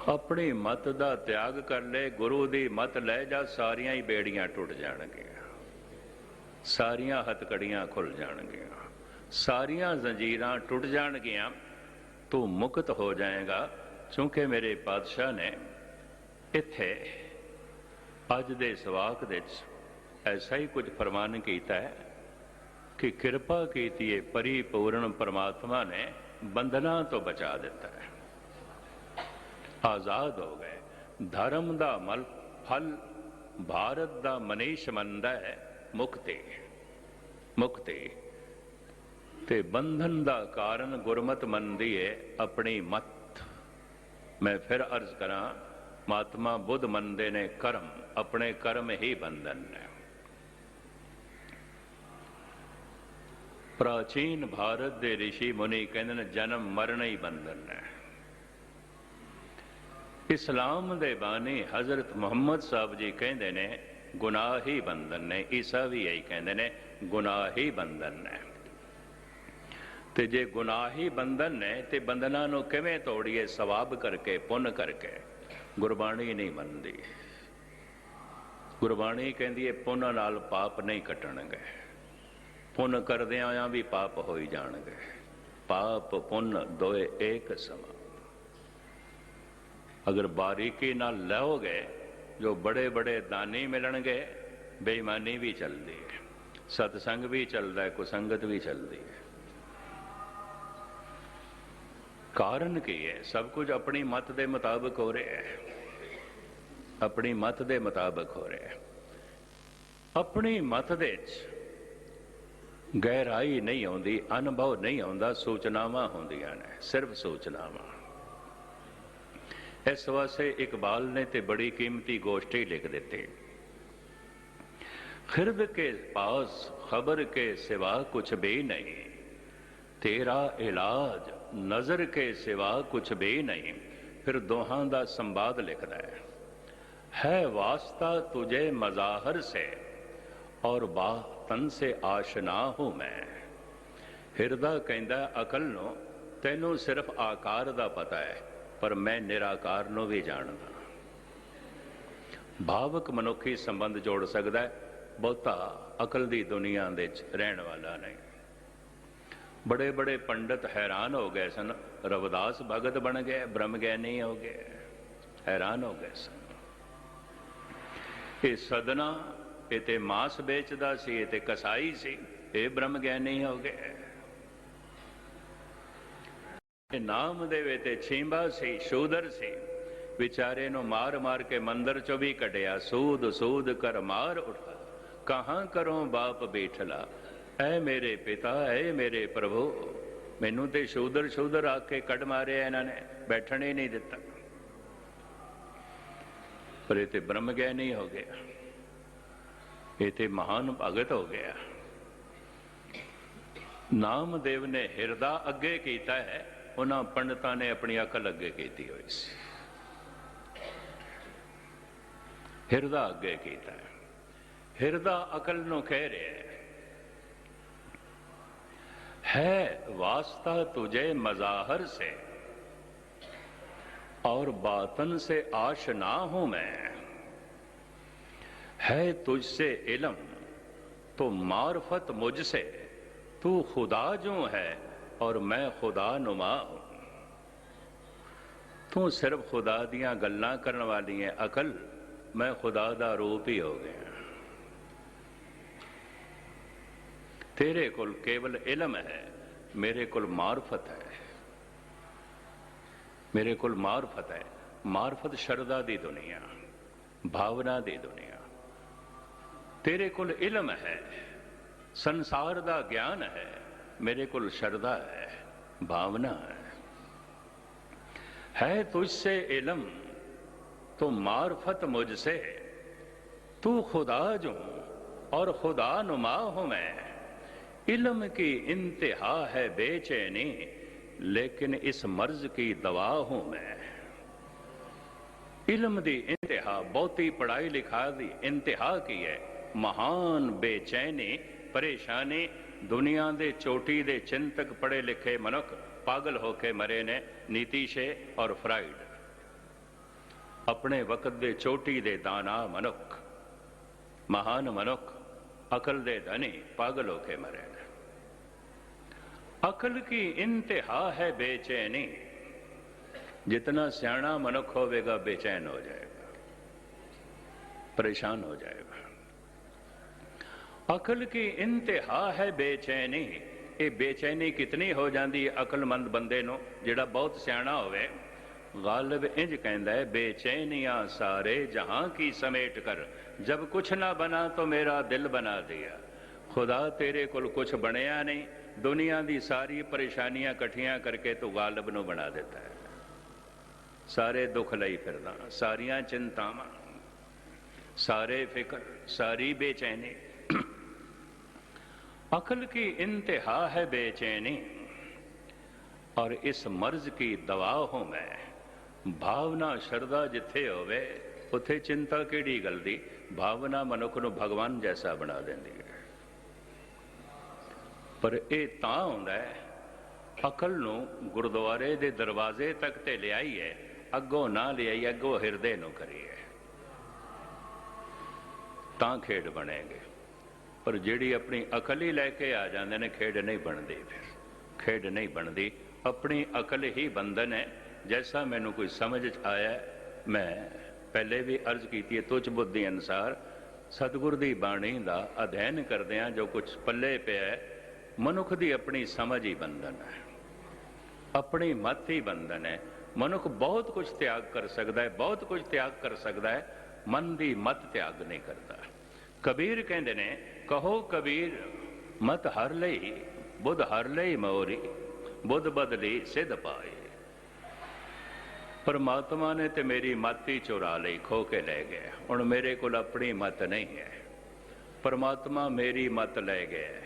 अपनी मत का त्याग कर ले, गुरु की मत लै जा, सारियां ही बेड़ियां टुट जाणगियां, सारियां हथकड़ियां खुल जाणगियां, सारियां जंजीरां टुट जाणगियां। तू मुक्त हो जाएगा। क्योंकि मेरे पातशाह ने इत्थे अज दे सवाक दे ऐसा ही कुछ फरमान किया है कि कृपा कीती है परिपूर्ण परमात्मा ने, बंधना तो बचा दिता है, आजाद हो गए। धर्म का मल फल भारत का मनीष मनदा है मुक्ति, मुक्ति ते बंधन का कारण गुरमत मनदी है अपनी मत। मैं फिर अर्ज करा, महात्मा बुद्ध मनदे ने कर्म, अपने कर्म ही बंधन है। प्राचीन भारत के ऋषि मुनि कहते हैं जन्म मरण ही बंधन है। इस्लाम दे बानी हजरत मुहम्मद साहब जी कहते ने गुनाह ही बंधन ने, ईसा भी यही कहते ने ਗੁਨਾਹ ਹੀ ਬੰਧਨ ਹੈ। ਤੇ ਜੇ ਗੁਨਾਹ ਹੀ ਬੰਧਨ ਨੇ ਤੇ ਬੰਧਨਾਂ ਨੂੰ ਕਿਵੇਂ ਤੋੜੀਏ? ਸਵਾਬ ਕਰਕੇ, ਪੁੰਨ ਕਰਕੇ। ਗੁਰਬਾਣੀ ਨਹੀਂ ਮੰਨਦੀ। ਗੁਰਬਾਣੀ ਕਹਿੰਦੀ ਹੈ ਪੁੰਨ ਨਾਲ ਪਾਪ ਨਹੀਂ ਕੱਟਣਗੇ, ਪੁੰਨ ਕਰਦਿਆਂ ਆ ਵੀ ਪਾਪ ਹੋਈ ਜਾਣਗੇ। ਪਾਪ ਪੁੰਨ ਦੋਏ ਏਕ ਸਮਾਂ। ਅਗਰ ਬਾਰੀਕੀ ਨਾਲ ਲਓਗੇ, ਜੋ ਬੜੇ ਬੜੇ ਦਾਨੀ ਮਿਲਣਗੇ, ਬੇਈਮਾਨੀ ਵੀ ਚੱਲਦੀ ਹੈ, ਸਤਸੰਗ ਵੀ ਚੱਲਦਾ ਹੈ, ਕੁਸੰਗਤ ਵੀ ਚੱਲਦੀ ਹੈ। ਕਾਰਨ ਕੀ ਹੈ? ਸਭ ਕੁਝ ਆਪਣੀ ਮਤ ਦੇ ਮੁਤਾਬਕ ਹੋ ਰਿਹਾ ਹੈ, ਆਪਣੀ ਮਤ ਦੇ ਮੁਤਾਬਕ ਹੋ ਰਿਹਾ ਹੈ। ਆਪਣੀ ਮਤ ਦੇ ਵਿੱਚ ਗਹਿਰਾਈ ਨਹੀਂ ਆਉਂਦੀ, ਅਨੁਭਵ ਨਹੀਂ ਆਉਂਦਾ, ਸੂਚਨਾਵਾਂ ਹੁੰਦੀਆਂ ਨੇ, ਸਿਰਫ ਸੂਚਨਾਵਾਂ। ਇਸ ਵਾਸਤੇ ਇਕਬਾਲ ਨੇ ਤੇ ਬੜੀ ਕੀਮਤੀ ਗੋਸ਼ਟੀ ਲਿਖ ਦਿੱਤੀ। खिरद के पास खबर के सिवा कुछ भी नहीं, तेरा इलाज नजर के सिवा कुछ भी नहीं। फिर दोहां दा संवाद लिखदा है वास्ता तुझे मजाहर से और बातन से आशना हूं मैं। हिरदा कहंदा अकल नो तैनू सिर्फ आकार दा पता है, पर मैं निराकार नो भी जानदा। भावक मनुखी संबंध जोड़ सकदा है, बहुता अकल की दुनिया दे रहने वाला नहीं। बड़े बड़े पंडित हैरान हो गए सन, रविदास भगत बन गए, ब्रह्म ज्ञानी हो गए, हैरान हो गए सन। ये सदना ये ते मांस बेचदा सी, ये ते कसाई सी, ये ब्रह्म ज्ञानी हो गए। नाम देवे ते छींबा सी, शूदर सी, विचारे नु मार मार के मंदिर चो भी कढ़िया। सूद सूद कर मार उठा, कहाँ करो बाप बैठला। ऐ मेरे पिता, ऐ मेरे प्रभु, मैनू तो शूदर शूदर आके कड़ मारे इन्होंने, बैठण ही नहीं दिता। पर ये ब्रह्म ज्ञानी हो गया, ये महान भगत हो गया। नामदेव ने हिरदा अगे किया है, उन्होंने पंडितां ने अपनी अकल अगे की हुई सी। हिरदा अगे किया है। हिरदा अकल नो कह रहे है वास्ता तुझे मजाहर से और बातन से आशना हूं मैं। है तुझसे इल्म तो मार्फत मुझसे, तू खुदा जो है और मैं खुदा नुमा हूं। तू सिर्फ खुदा दियां गल्लां करन वाली है अकल, मैं खुदा दा रूप ही हो गया। तेरे कोल केवल इल्म है, मेरे कोल मार्फत है, मेरे कोल मार्फत है। मार्फत शरदा दी दुनिया, भावना दी दुनिया। तेरे कोल इल्म है, संसार दा ज्ञान है, मेरे कोल शरदा है, भावना है तुझसे इल्म तो मार्फत मुझसे, तू खुदा जो और खुदा नुमा हूं मैं। इल्म की इंतहा है बेचैनी, लेकिन इस मर्ज की दवा हूं मैं। इल्म दी इंतहा, बहुती पढ़ाई लिखा दी इंतहा की है महान बेचैनी, परेशानी। दुनिया दे चोटी दे चिंतक पढ़े लिखे मनुख पागल होके मरे ने, नीतीशे और फ्राइड। अपने वक्त दे चोटी दे दाना मनुख, महान मनुख, अकल दे धनी पागल होके मरे ने। अकल की इंतहा है बेचैनी। जितना सियाणा मनुख होवेगा बेचैन हो जाएगा, परेशान हो जाएगा। अकल की इंतहा है बेचैनी। ये बेचैनी कितनी हो जाती है अकलमंद बंदे नो, जिहड़ा बहुत सियाणा होवे। गालिब इंज कहंदा है बेचैनियां सारे जहां की समेट कर, जब कुछ ना बना तो मेरा दिल बना दिया। खुदा तेरे कोल कुछ बनया नहीं, दुनिया की सारी परेशानियां कट्ठियां करके तू गालिब नूं बना देता है। सारे दुख लई फिरदा, सारियां चिंतावां, सारे फिक्र, सारी बेचैनी। अकल की इंतहा है बेचैनी और इस मर्ज की दवा हूं मैं। भावना शरदा जिथे होवे उथे चिंता किहड़ी गल दी। भावना मनुख नूं भगवान जैसा बना देंदी है। पर ਇਹ ਤਾਂ ਹੁੰਦਾ ਹੈ ਅਕਲ ਨੂੰ ਗੁਰਦੁਆਰੇ ਦੇ ਦਰਵਾਜ਼ੇ ਤੱਕ ਤੇ ਲਿਆਈ ਹੈ, ਅੱਗੋਂ ਨਾ ਲਿਆਈ, ਅੱਗੋਂ ਹਿਰਦੇ ਨੂੰ ਕਰੀਏ ਤਾਂ ਖੇਡ ਬਣੇਗੀ। ਪਰ ਜਿਹੜੀ ਆਪਣੀ ਅਕਲ ਹੀ ਲੈ ਕੇ ਆ ਜਾਂਦੇ ਨੇ, ਖੇਡ ਨਹੀਂ ਬਣਦੀ। ਫਿਰ ਖੇਡ ਨਹੀਂ ਬਣਦੀ, ਆਪਣੀ ਅਕਲ ਹੀ ਬੰਧਨ ਹੈ। ਜੈਸਾ ਮੈਨੂੰ ਕੋਈ ਸਮਝ ਆਇਆ, ਮੈਂ ਪਹਿਲੇ ਵੀ ਅਰਜ਼ ਕੀਤੀ ਹੈ, ਤੁੱਛ ਬੁੱਧੀ ਅਨੁਸਾਰ ਸਤਿਗੁਰ ਦੀ ਬਾਣੀ ਦਾ ਅਧਿਐਨ ਕਰਦਿਆਂ ਜੋ ਕੁਝ ਪੱਲੇ ਪਿਆ, ਮਨੁੱਖ ਦੀ ਆਪਣੀ ਸਮਝ ਹੀ ਬੰਧਨ ਹੈ, ਆਪਣੀ ਮਤ ਹੀ ਬੰਧਨ ਹੈ। ਮਨੁੱਖ ਬਹੁਤ ਕੁਝ ਤਿਆਗ ਕਰ ਸਕਦਾ ਹੈ, ਬਹੁਤ ਕੁਝ ਤਿਆਗ ਕਰ ਸਕਦਾ ਹੈ, ਮਨ ਦੀ ਮਤ ਤਿਆਗ ਨਹੀਂ ਕਰਦਾ। ਕਬੀਰ ਕਹਿੰਦੇ ਨੇ, ਕਹੋ ਕਬੀਰ ਮਤ ਹਰ ਲਈ, ਬੁੱਧ ਹਰ ਲਈ ਮੋਰੀ, ਬੁੱਧ ਬਦਲੀ ਸਿੱਧ ਪਾਏ। ਪਰਮਾਤਮਾ ਨੇ ਤੇ ਮੇਰੀ ਮਤ ਹੀ ਚੁਰਾ ਲਈ, ਖੋ ਕੇ ਲੈ ਗਿਆ। ਹੁਣ ਮੇਰੇ ਕੋਲ ਆਪਣੀ ਮਤ ਨਹੀਂ ਹੈ, ਪਰਮਾਤਮਾ ਮੇਰੀ ਮਤ ਲੈ ਗਿਆ।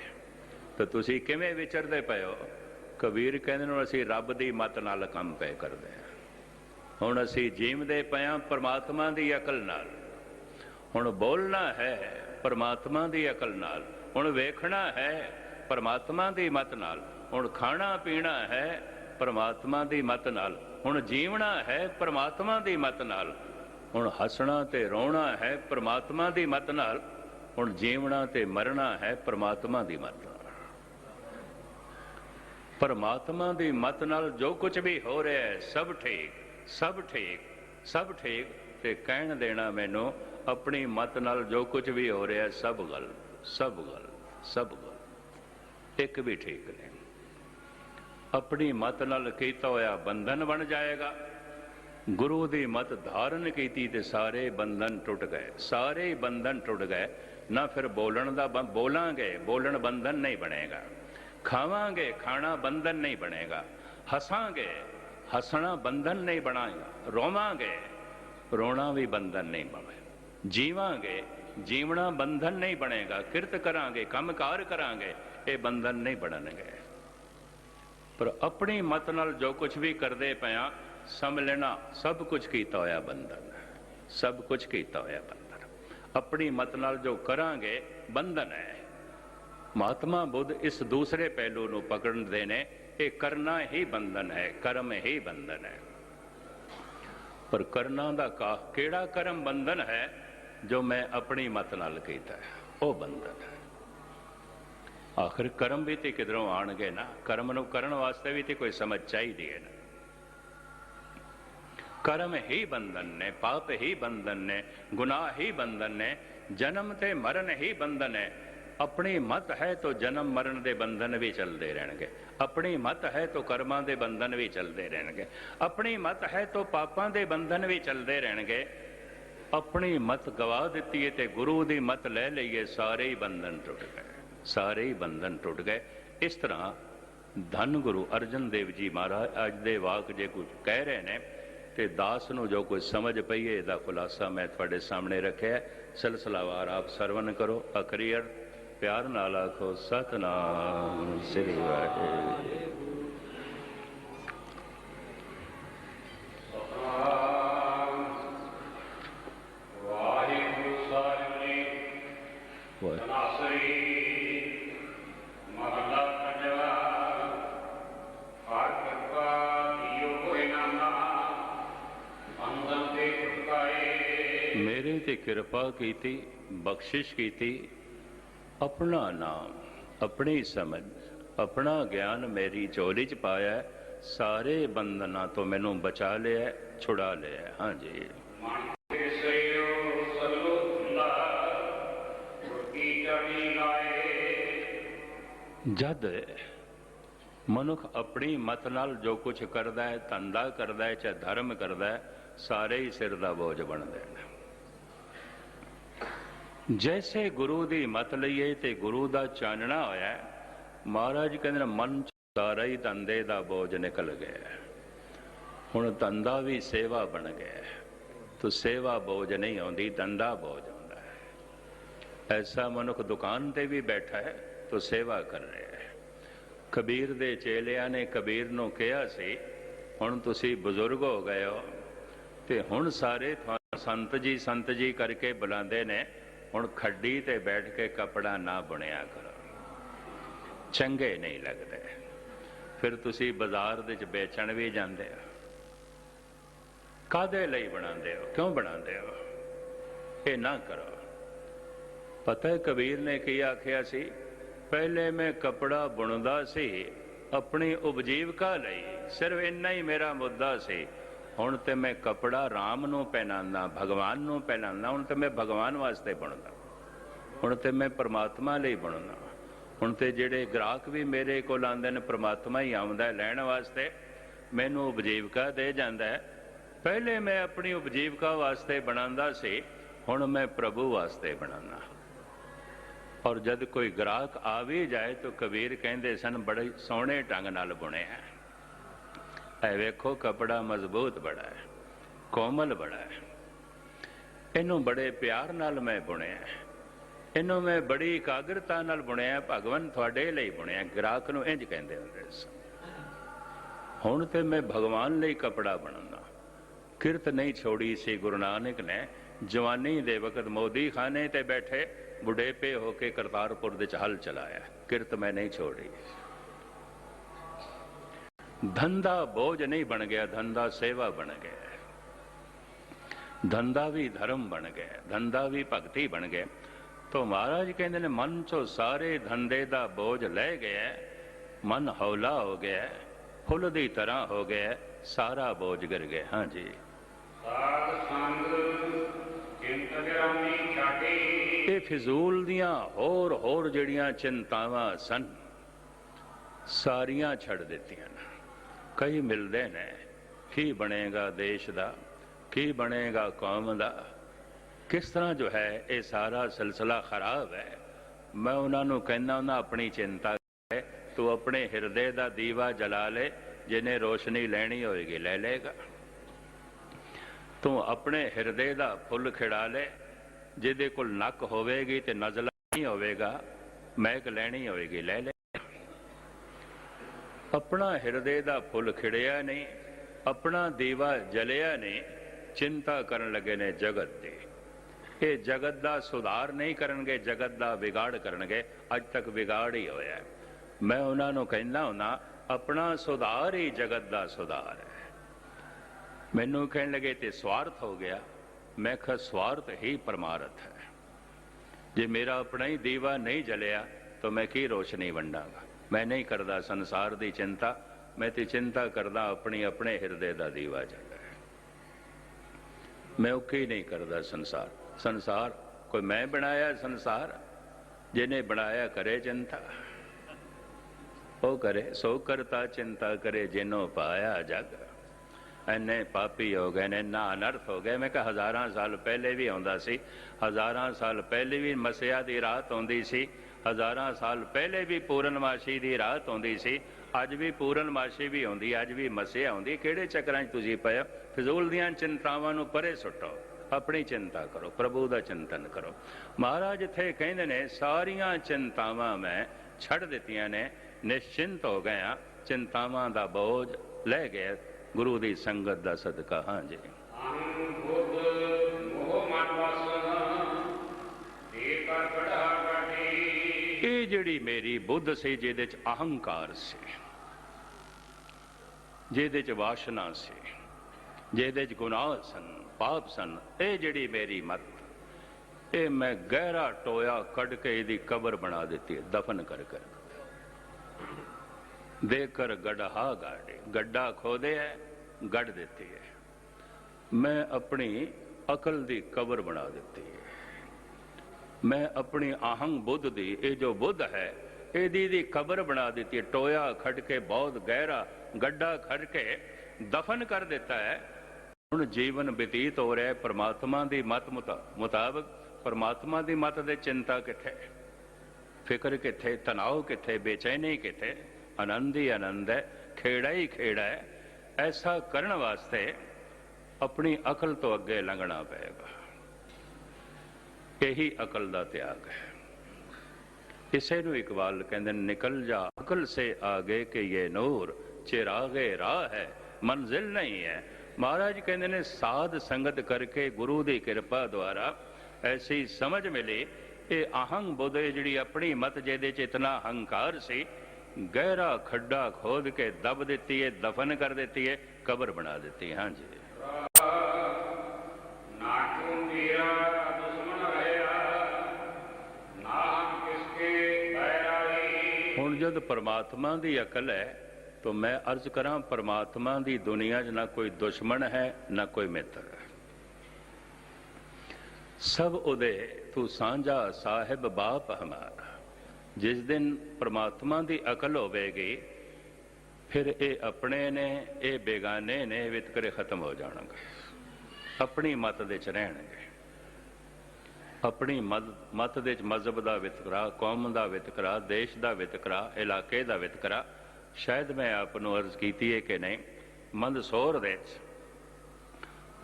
ਤਾਂ ਤੁਸੀਂ ਕਿਵੇਂ ਵਿਚਰਦੇ ਪਏ ਹੋ? ਕਬੀਰ ਕਹਿੰਦੇ ਨੇ, ਅਸੀਂ ਰੱਬ ਦੀ ਮਤ ਨਾਲ ਕੰਮ ਪਏ ਕਰਦੇ ਹਾਂ। ਹੁਣ ਅਸੀਂ ਜੀਵਦੇ ਪਏ ਹਾਂ ਪਰਮਾਤਮਾ ਦੀ ਅਕਲ ਨਾਲ। ਹੁਣ ਬੋਲਣਾ ਹੈ ਪਰਮਾਤਮਾ ਦੀ ਅਕਲ ਨਾਲ, ਹੁਣ ਵੇਖਣਾ ਹੈ ਪਰਮਾਤਮਾ ਦੀ ਮਤ ਨਾਲ, ਹੁਣ ਖਾਣਾ ਪੀਣਾ ਹੈ ਪਰਮਾਤਮਾ ਦੀ ਮਤ ਨਾਲ, ਹੁਣ ਜੀਵਣਾ ਹੈ ਪਰਮਾਤਮਾ ਦੀ ਮਤ ਨਾਲ, ਹੁਣ ਹੱਸਣਾ ਤੇ ਰੋਣਾ ਹੈ ਪਰਮਾਤਮਾ ਦੀ ਮਤ ਨਾਲ, ਹੁਣ ਜੀਵਣਾ ਤੇ ਮਰਨਾ ਹੈ ਪਰਮਾਤਮਾ ਦੀ ਮਤ ਨਾਲ। ਪਰਮਾਤਮਾ ਦੀ ਮਤ ਨਾਲ ਜੋ ਕੁਝ ਵੀ ਹੋ ਰਿਹਾ ਹੈ ਸਭ ਠੀਕ, ਸਭ ਠੀਕ, ਸਭ ਠੀਕ। ਤੇ ਕਹਿਣ ਦੇਣਾ ਮੈਨੂੰ ਆਪਣੀ ਮਤ ਨਾਲ ਜੋ ਕੁਝ ਵੀ ਹੋ ਰਿਹਾ ਸਭ ਗਲਤ, ਸਭ ਗਲਤ, ਸਭ ਗਲਤ, ਇੱਕ ਵੀ ਠੀਕ ਨਹੀਂ। ਆਪਣੀ ਮਤ ਨਾਲ ਕੀਤਾ ਹੋਇਆ ਬੰਧਨ ਬਣ ਜਾਏਗਾ। ਗੁਰੂ ਦੀ ਮਤ ਧਾਰਨ ਕੀਤੀ ਤੇ ਸਾਰੇ ਬੰਧਨ ਟੁੱਟ ਗਏ, ਸਾਰੇ ਬੰਧਨ ਟੁੱਟ ਗਏ। ਨਾ ਫਿਰ ਬੋਲਣ ਦਾ ਬੋਲਾਂਗੇ, ਬੋਲਣ ਬੰਧਨ ਨਹੀਂ ਬਣੇਗਾ। ਖਾਵਾਂਗੇ, ਖਾਣਾ ਬੰਧਨ ਨਹੀਂ ਬਣੇਗਾ। ਹੱਸਾਂਗੇ, ਹੱਸਣਾ ਬੰਧਨ ਨਹੀਂ ਬਣਾਏਗਾ। ਰੋਵਾਂਗੇ, ਰੋਣਾ ਵੀ ਬੰਧਨ ਨਹੀਂ ਬਣੇਗਾ। ਜੀਵਾਂਗੇ, ਜੀਵਣਾ ਬੰਧਨ ਨਹੀਂ ਬਣੇਗਾ। ਕਿਰਤ ਕਰਾਂਗੇ, ਕੰਮਕਾਰ ਕਰਾਂਗੇ, ਇਹ ਬੰਧਨ ਨਹੀਂ ਬਣਨਗੇ। ਪਰ ਆਪਣੀ ਮਤ ਨਾਲ ਜੋ ਕੁਝ ਵੀ ਕਰਦੇ ਪਿਆ ਸਮਝ ਲੈਣਾ ਸਭ ਕੁਝ ਕੀਤਾ ਹੋਇਆ ਬੰਧਨ, ਸਭ ਕੁਝ ਕੀਤਾ ਹੋਇਆ ਬੰਧਨ। ਆਪਣੀ ਮਤ ਨਾਲ ਜੋ ਕਰਾਂਗੇ ਬੰਧਨ ਹੈ। ਮਹਾਤਮਾ ਬੁੱਧ ਇਸ ਦੂਸਰੇ ਪਹਿਲੂ ਨੂੰ ਪਕੜਦੇ ਨੇ, ਇਹ ਕਰਨਾ ਹੀ ਬੰਧਨ ਹੈ, ਕਰਮ ਹੀ ਬੰਧਨ ਹੈ। ਪਰ ਕਰਨਾ ਦਾ ਕਿਹੜਾ ਕਰਮ ਬੰਧਨ ਹੈ? ਜੋ ਮੈਂ ਆਪਣੀ ਮਤ ਨਾਲ ਕੀਤਾ ਹੈ, ਉਹ ਬੰਧਨ ਹੈ। ਆਖਿਰ ਕਰਮ ਵੀ ਤੇ ਕਿਧਰੋਂ ਆਣਗੇ ਨਾ, ਕਰਮ ਨੂੰ ਕਰਨ ਵਾਸਤੇ ਵੀ ਤੇ ਕੋਈ ਸਮਝ ਚਾਹੀਦੀ ਹੈ ਨਾ। ਕਰਮ ਹੀ ਬੰਧਨ ਨੇ, ਪਾਪ ਹੀ ਬੰਧਨ ਨੇ, ਗੁਨਾਹ ਹੀ ਬੰਧਨ ਨੇ, ਜਨਮ ਤੇ ਮਰਨ ਹੀ ਬੰਧਨ ਹੈ। ਆਪਣੀ ਮਤ ਹੈ ਤਾਂ ਜਨਮ ਮਰਨ ਦੇ ਬੰਧਨ ਵੀ ਚੱਲਦੇ ਰਹਿਣਗੇ। ਆਪਣੀ ਮਤ ਹੈ ਤਾਂ ਕਰਮਾਂ ਦੇ ਬੰਧਨ ਵੀ ਚੱਲਦੇ ਰਹਿਣਗੇ। ਆਪਣੀ ਮਤ ਹੈ ਤਾਂ ਪਾਪਾਂ ਦੇ ਬੰਧਨ ਵੀ ਚੱਲਦੇ ਰਹਿਣਗੇ। ਆਪਣੀ ਮਤ ਗਵਾ ਦਿੱਤੀ ਹੈ ਤੇ ਗੁਰੂ ਦੀ ਮਤ ਲੈ ਲਈਏ, ਸਾਰੇ ਹੀ ਬੰਧਨ ਟੁੱਟ ਗਏ, ਸਾਰੇ ਹੀ ਬੰਧਨ ਟੁੱਟ ਗਏ। ਇਸ ਤਰ੍ਹਾਂ ਧੰਨ ਗੁਰੂ ਅਰਜਨ ਦੇਵ ਜੀ ਮਹਾਰਾਜ ਅੱਜ ਦੇ ਵਾਕ ਜੇ ਕੁਝ ਕਹਿ ਰਹੇ ਨੇ ਤੇ ਦਾਸ ਨੂੰ ਜੋ ਕੁਝ ਸਮਝ ਪਈ ਹੈ, ਇਹਦਾ ਖੁਲਾਸਾ ਮੈਂ ਤੁਹਾਡੇ ਸਾਹਮਣੇ ਰੱਖਿਆ। ਸਿਲਸਿਲਾਵਾਰ ਆਪ ਸਰਵਨ ਕਰੋ। ਅਖਰੀ ਅਰਥ ਪਿਆਰ ਨਾਲ ਆਖੋ, ਸਤਨਾਮ ਸ੍ਰੀ ਵਾਹਿਗੁਰੂ। ਮੇਰੇ ਤੇ ਕਿਰਪਾ ਕੀਤੀ, ਬਖਸ਼ਿਸ਼ ਕੀਤੀ, ਆਪਣਾ ਨਾਮ, ਆਪਣੀ ਸਮਝ, ਆਪਣਾ ਗਿਆਨ ਮੇਰੀ ਝੋਲੀ 'ਚ ਪਾਇਆ, ਸਾਰੇ ਬੰਧਨਾਂ ਤੋਂ ਮੈਨੂੰ ਬਚਾ ਲਿਆ, ਛੁਡਾ ਲਿਆ। ਹਾਂਜੀ, ਜਦ ਮਨੁੱਖ ਆਪਣੀ ਮਤ ਨਾਲ ਜੋ ਕੁਝ ਕਰਦਾ ਹੈ, ਧੰਦਾ ਕਰਦਾ ਹੈ, ਚਾਹੇ ਧਰਮ ਕਰਦਾ ਹੈ, ਸਾਰੇ ਹੀ ਸਿਰ ਦਾ ਬੋਝ ਬਣਦੇ ਨੇ। ਜੈਸੇ ਗੁਰੂ ਦੀ ਮਤ ਲਈਏ ਤੇ ਗੁਰੂ ਦਾ ਚਾਨਣਾ ਹੋਇਆ, ਮਹਾਰਾਜ ਕਹਿੰਦੇ ਮਨ 'ਚ ਸਾਰਾ ਹੀ ਧੰਦੇ ਦਾ ਬੋਝ ਨਿਕਲ ਗਿਆ। ਹੁਣ ਧੰਦਾ ਵੀ ਸੇਵਾ ਬਣ ਗਿਆ। ਤੋ ਸੇਵਾ ਬੋਝ ਨਹੀਂ ਆਉਂਦੀ, ਧੰਦਾ ਬੋਝ ਆਉਂਦਾ ਹੈ। ਐਸਾ ਮਨੁੱਖ ਦੁਕਾਨ ਤੇ ਵੀ ਬੈਠਾ ਹੈ ਤੋ ਸੇਵਾ ਕਰ ਰਿਹਾ ਹੈ। ਕਬੀਰ ਦੇ ਚੇਲਿਆਂ ਨੇ ਕਬੀਰ ਨੂੰ ਕਿਹਾ ਸੀ, ਹੁਣ ਤੁਸੀਂ ਬਜ਼ੁਰਗ ਹੋ ਗਏ ਹੋ ਤੇ ਹੁਣ ਸਾਰੇ ਤੁਹਾਨੂੰ ਸੰਤ ਜੀ ਕਰਕੇ ਬੁਲਾਉਂਦੇ ਨੇ, ਹੁਣ ਖੱਡੀ ਤੇ ਬੈਠ ਕੇ ਕੱਪੜਾ ਨਾ ਬੁਣਿਆ ਕਰੋ। ਚੰਗੇ ਨਹੀਂ ਲੱਗਦੇ। ਫਿਰ ਤੁਸੀਂ ਬਾਜ਼ਾਰ ਦੇ ਵਿੱਚ ਵੇਚਣ ਵੀ ਜਾਂਦੇ ਹੋ, ਕਾਹਦੇ ਲਈ ਬਣਾਉਂਦੇ ਹੋ, ਕਿਉਂ ਬਣਾਉਂਦੇ ਹੋ? ਇਹ ਨਾ ਕਰੋ। ਪਤਾ ਹੈ ਕਬੀਰ ਨੇ ਕੀ ਆਖਿਆ ਸੀ? ਪਹਿਲੇ ਮੈਂ ਕੱਪੜਾ ਬੁਣਦਾ ਸੀ ਆਪਣੀ ਉਪਜੀਵਕਾ ਲਈ, ਸਿਰਫ ਇੰਨਾ ਹੀ ਮੇਰਾ ਮੁੱਦਾ ਸੀ। ਹੁਣ ਤੇ ਮੈਂ ਕੱਪੜਾ ਰਾਮ ਨੂੰ ਪਹਿਨਾਉਂਦਾ, ਭਗਵਾਨ ਨੂੰ ਪਹਿਨਾਉਂਦਾ। ਹੁਣ ਤੇ ਮੈਂ ਭਗਵਾਨ ਵਾਸਤੇ ਬੁਣਦਾ, ਹੁਣ ਤੇ ਮੈਂ ਪਰਮਾਤਮਾ ਲਈ ਬੁਣਦਾ। ਹੁਣ ਤੇ ਜਿਹੜੇ ਗ੍ਰਾਹਕ ਵੀ ਮੇਰੇ ਕੋਲ ਆਉਂਦੇ ਨੇ, ਪਰਮਾਤਮਾ ਹੀ ਆਉਂਦਾ ਲੈਣ ਵਾਸਤੇ, ਮੈਨੂੰ ਉਪਜੀਵਕਾ ਦੇ ਜਾਂਦਾ ਹੈ। ਪਹਿਲੇ ਮੈਂ ਆਪਣੀ ਉਪਜੀਵਕਾ ਵਾਸਤੇ ਬਣਾਉਂਦਾ ਸੀ, ਹੁਣ ਮੈਂ ਪ੍ਰਭੂ ਵਾਸਤੇ ਬਣਾਉਂਦਾ। ਔਰ ਜਦ ਕੋਈ ਗ੍ਰਾਹਕ ਆ ਵੀ ਜਾਏ ਤਾਂ ਕਬੀਰ ਕਹਿੰਦੇ ਸਨ ਬੜੇ ਸੋਹਣੇ ਢੰਗ ਨਾਲ ਬੁਣਿਆ। ਇਹ ਵੇਖੋ ਕੱਪੜਾ ਮਜ਼ਬੂਤ ਬੜਾ ਹੈ, ਕੋਮਲ ਬੜਾ ਹੈ, ਇਹਨੂੰ ਬੜੇ ਪਿਆਰ ਨਾਲ ਮੈਂ ਬੁਣਿਆ, ਇਹਨੂੰ ਮੈਂ ਬੜੀ ਇਕਾਗਰਤਾ ਨਾਲ ਬੁਣਿਆ, ਭਗਵਾਨ ਤੁਹਾਡੇ ਲਈ ਬੁਣਿਆ। ਗ੍ਰਾਹਕ ਨੂੰ ਇੰਜ ਕਹਿੰਦੇ ਹੁੰਦੇ ਸਨ। ਹੁਣ ਤੇ ਮੈਂ ਭਗਵਾਨ ਲਈ ਕੱਪੜਾ ਬਣਾਉਂਦਾ। ਕਿਰਤ ਨਹੀਂ ਛੋੜੀ ਸੀ ਗੁਰੂ ਨਾਨਕ ਨੇ। ਜਵਾਨੀ ਦੇ ਵਕਤ ਮੋਦੀ ਖਾਨੇ ਤੇ ਬੈਠੇ, ਬੁਢੇਪੇ ਹੋ ਕੇ ਕਰਤਾਰਪੁਰ ਦੇ ਚ ਹਲ ਚਲਾਇਆ। ਕਿਰਤ ਮੈਂ ਨਹੀਂ ਛੋੜੀ। ਧੰਦਾ ਬੋਝ ਨਹੀਂ ਬਣ ਗਿਆ, ਧੰਦਾ ਸੇਵਾ ਬਣ ਗਿਆ। ਧੰਦਾ ਵੀ ਧਰਮ ਬਣ ਗਿਆ, ਧੰਦਾ ਵੀ ਭਗਤੀ ਬਣ ਗਿਆ। तो महाराज कहते ने मन चो सारे धंधे दा बोझ ले गया, मन हौला हो गया, फुल दी तरह हो गया, सारा बोझ गिर गया। हाँ जी, ये फिजूल दियां होर जड़ियां चिंतावां सन, सारियां छड़ दित्तियां। कई मिलते ने, की बनेगा देश दा, की बनेगा कौम दा, किस तरह जो है ये सारा सिलसिला खराब है। मैं उन्होंने कहना उन्हें अपनी चिंता है, तू अपने हिरदे का दीवा जला ले, जिन्हें रोशनी लैनी होएगी ले लेगा। तू अपने हिरदे का फुल खिड़ा ले, जिदे कोल नक होवेगी ते नज़ला नहीं होवेगा, महक लैनी होएगी ले लेगा। अपना हिरदे का फुल खिड़िया नहीं, अपना दीवा जलिया नहीं, चिंता करन लगे ने जगत दी। ये जगत का सुधार नहीं करनगे, जगत का विगाड़ करनगे। अज तक विगाड़ ही होया है। मैं उन्होंने कहना होना अपना सुधार ही जगत का सुधार है। मैनू कहने लगे ते स्वार्थ हो गया। मैं कहा स्वार्थ ही परमार्थ है। जे मेरा अपना ही दीवा नहीं जलिया तो मैं की रोशनी वंडांगा। मैं नहीं करता संसार की चिंता, मैं तो चिंता करता अपनी अपने हिरदे का दीवा जले। मैं औखी नहीं करता संसार। संसार कोई मैं बनाया संसार, जिन्हें बनाया करे चिंता, वो करे सो करता चिंता करे, जिन्हों पाया जग। इन्ने पापी हो गए ने, इन्ना अनर्थ हो गए। मैं कहा हज़ारां साल पहले भी आउंदा सी, हज़ारां साल पहले भी मसिया की रात आउंदी सी, हज़ारां साल पहले भी पूरनमाशी की रात आउंदी सी, अज भी पूरनमाशी भी आउंदी, अज भी मसिया आउंदी। किहड़े चक्रां 'च तुसीं पए? फिजूल दीआं चिंतावां नूं परे सुट्टो, अपनी चिंता करो, प्रभु का चिंतन करो। महाराज इत्थे कहंदे ने सारियां चिंतावां मैं छड़ दित्तियां ने, निश्चिंत हो गया, चिंतावां दा बोझ ले गए गुरु की संगत का सदका। हाँ जी, ये जिहड़ी मेरी बुद्ध सी, जिहदे च अहंकार सी, जिहदे च वासना सी, जिहदे च गुनाह सन, पाप सन, ये जिहड़ी मेरी मत, ये मैं गहरा टोया कढ़ के इहदी कबर बना दी है, दफन कर कर देकर गड्ढा गाड़े, गड्ढा खोदे है, गढ़ देती है। मैं अपनी अकल दी कबर बना दी है। मैं अपनी आहंग बुद्ध दी, ये जो बुद्ध है इहदी दी कबर बना दी है। टोया खड़ के बहुत गहरा गड्ढा खड़ के दफन कर देता है। हुण जीवन बतीत हो रहा है परमात्मा की मत मुताबिक। परमात्मा की मत दे चिंता किथे, फिक्र किथे, तनाव किथे, बेचैनी किथे, आनंद ही आनंद है, खेड़ा ही खेड़ा है। ऐसा करने वास्ते अपनी अकल तो अगे लंघना पएगा। यही अकल का त्याग है। इसे नूं इकबाल कहंदे ने, निकल जा अकल से आगे कि ये नूर चिरागे राह है, मंजिल नहीं है। महाराज कहते ने साध संगत करके गुरु की कृपा द्वारा ऐसी समझ मिली, ये आहंग बुद्ध जिहड़ी अपनी मत जिहदे च इतना अहंकार सी, गहरा खड्डा खोद के दब देती है, दफन कर देती है, कब्र बना देती है। हाँ जी। हुण जद परमात्मा की अकल है तो मैं अर्ज करा, परमात्मा की दुनिया च ना कोई दुश्मन है ना कोई मित्र है। सब उदे तू सांझा साहिब बाप हमारा। जिस दिन परमात्मा की अकल होवेगी फिर ये अपने ने ये बेगाने ने वितकरे खत्म हो जाणगे, अपनी मत दे च रहणगे। अपनी मत दे च मजहब का वितकरा, कौम का वितकरा, देश का वितकरा, इलाके का वितकरा। शायद मैं आपनों अर्ज की है कि नहीं, मंदसौर दे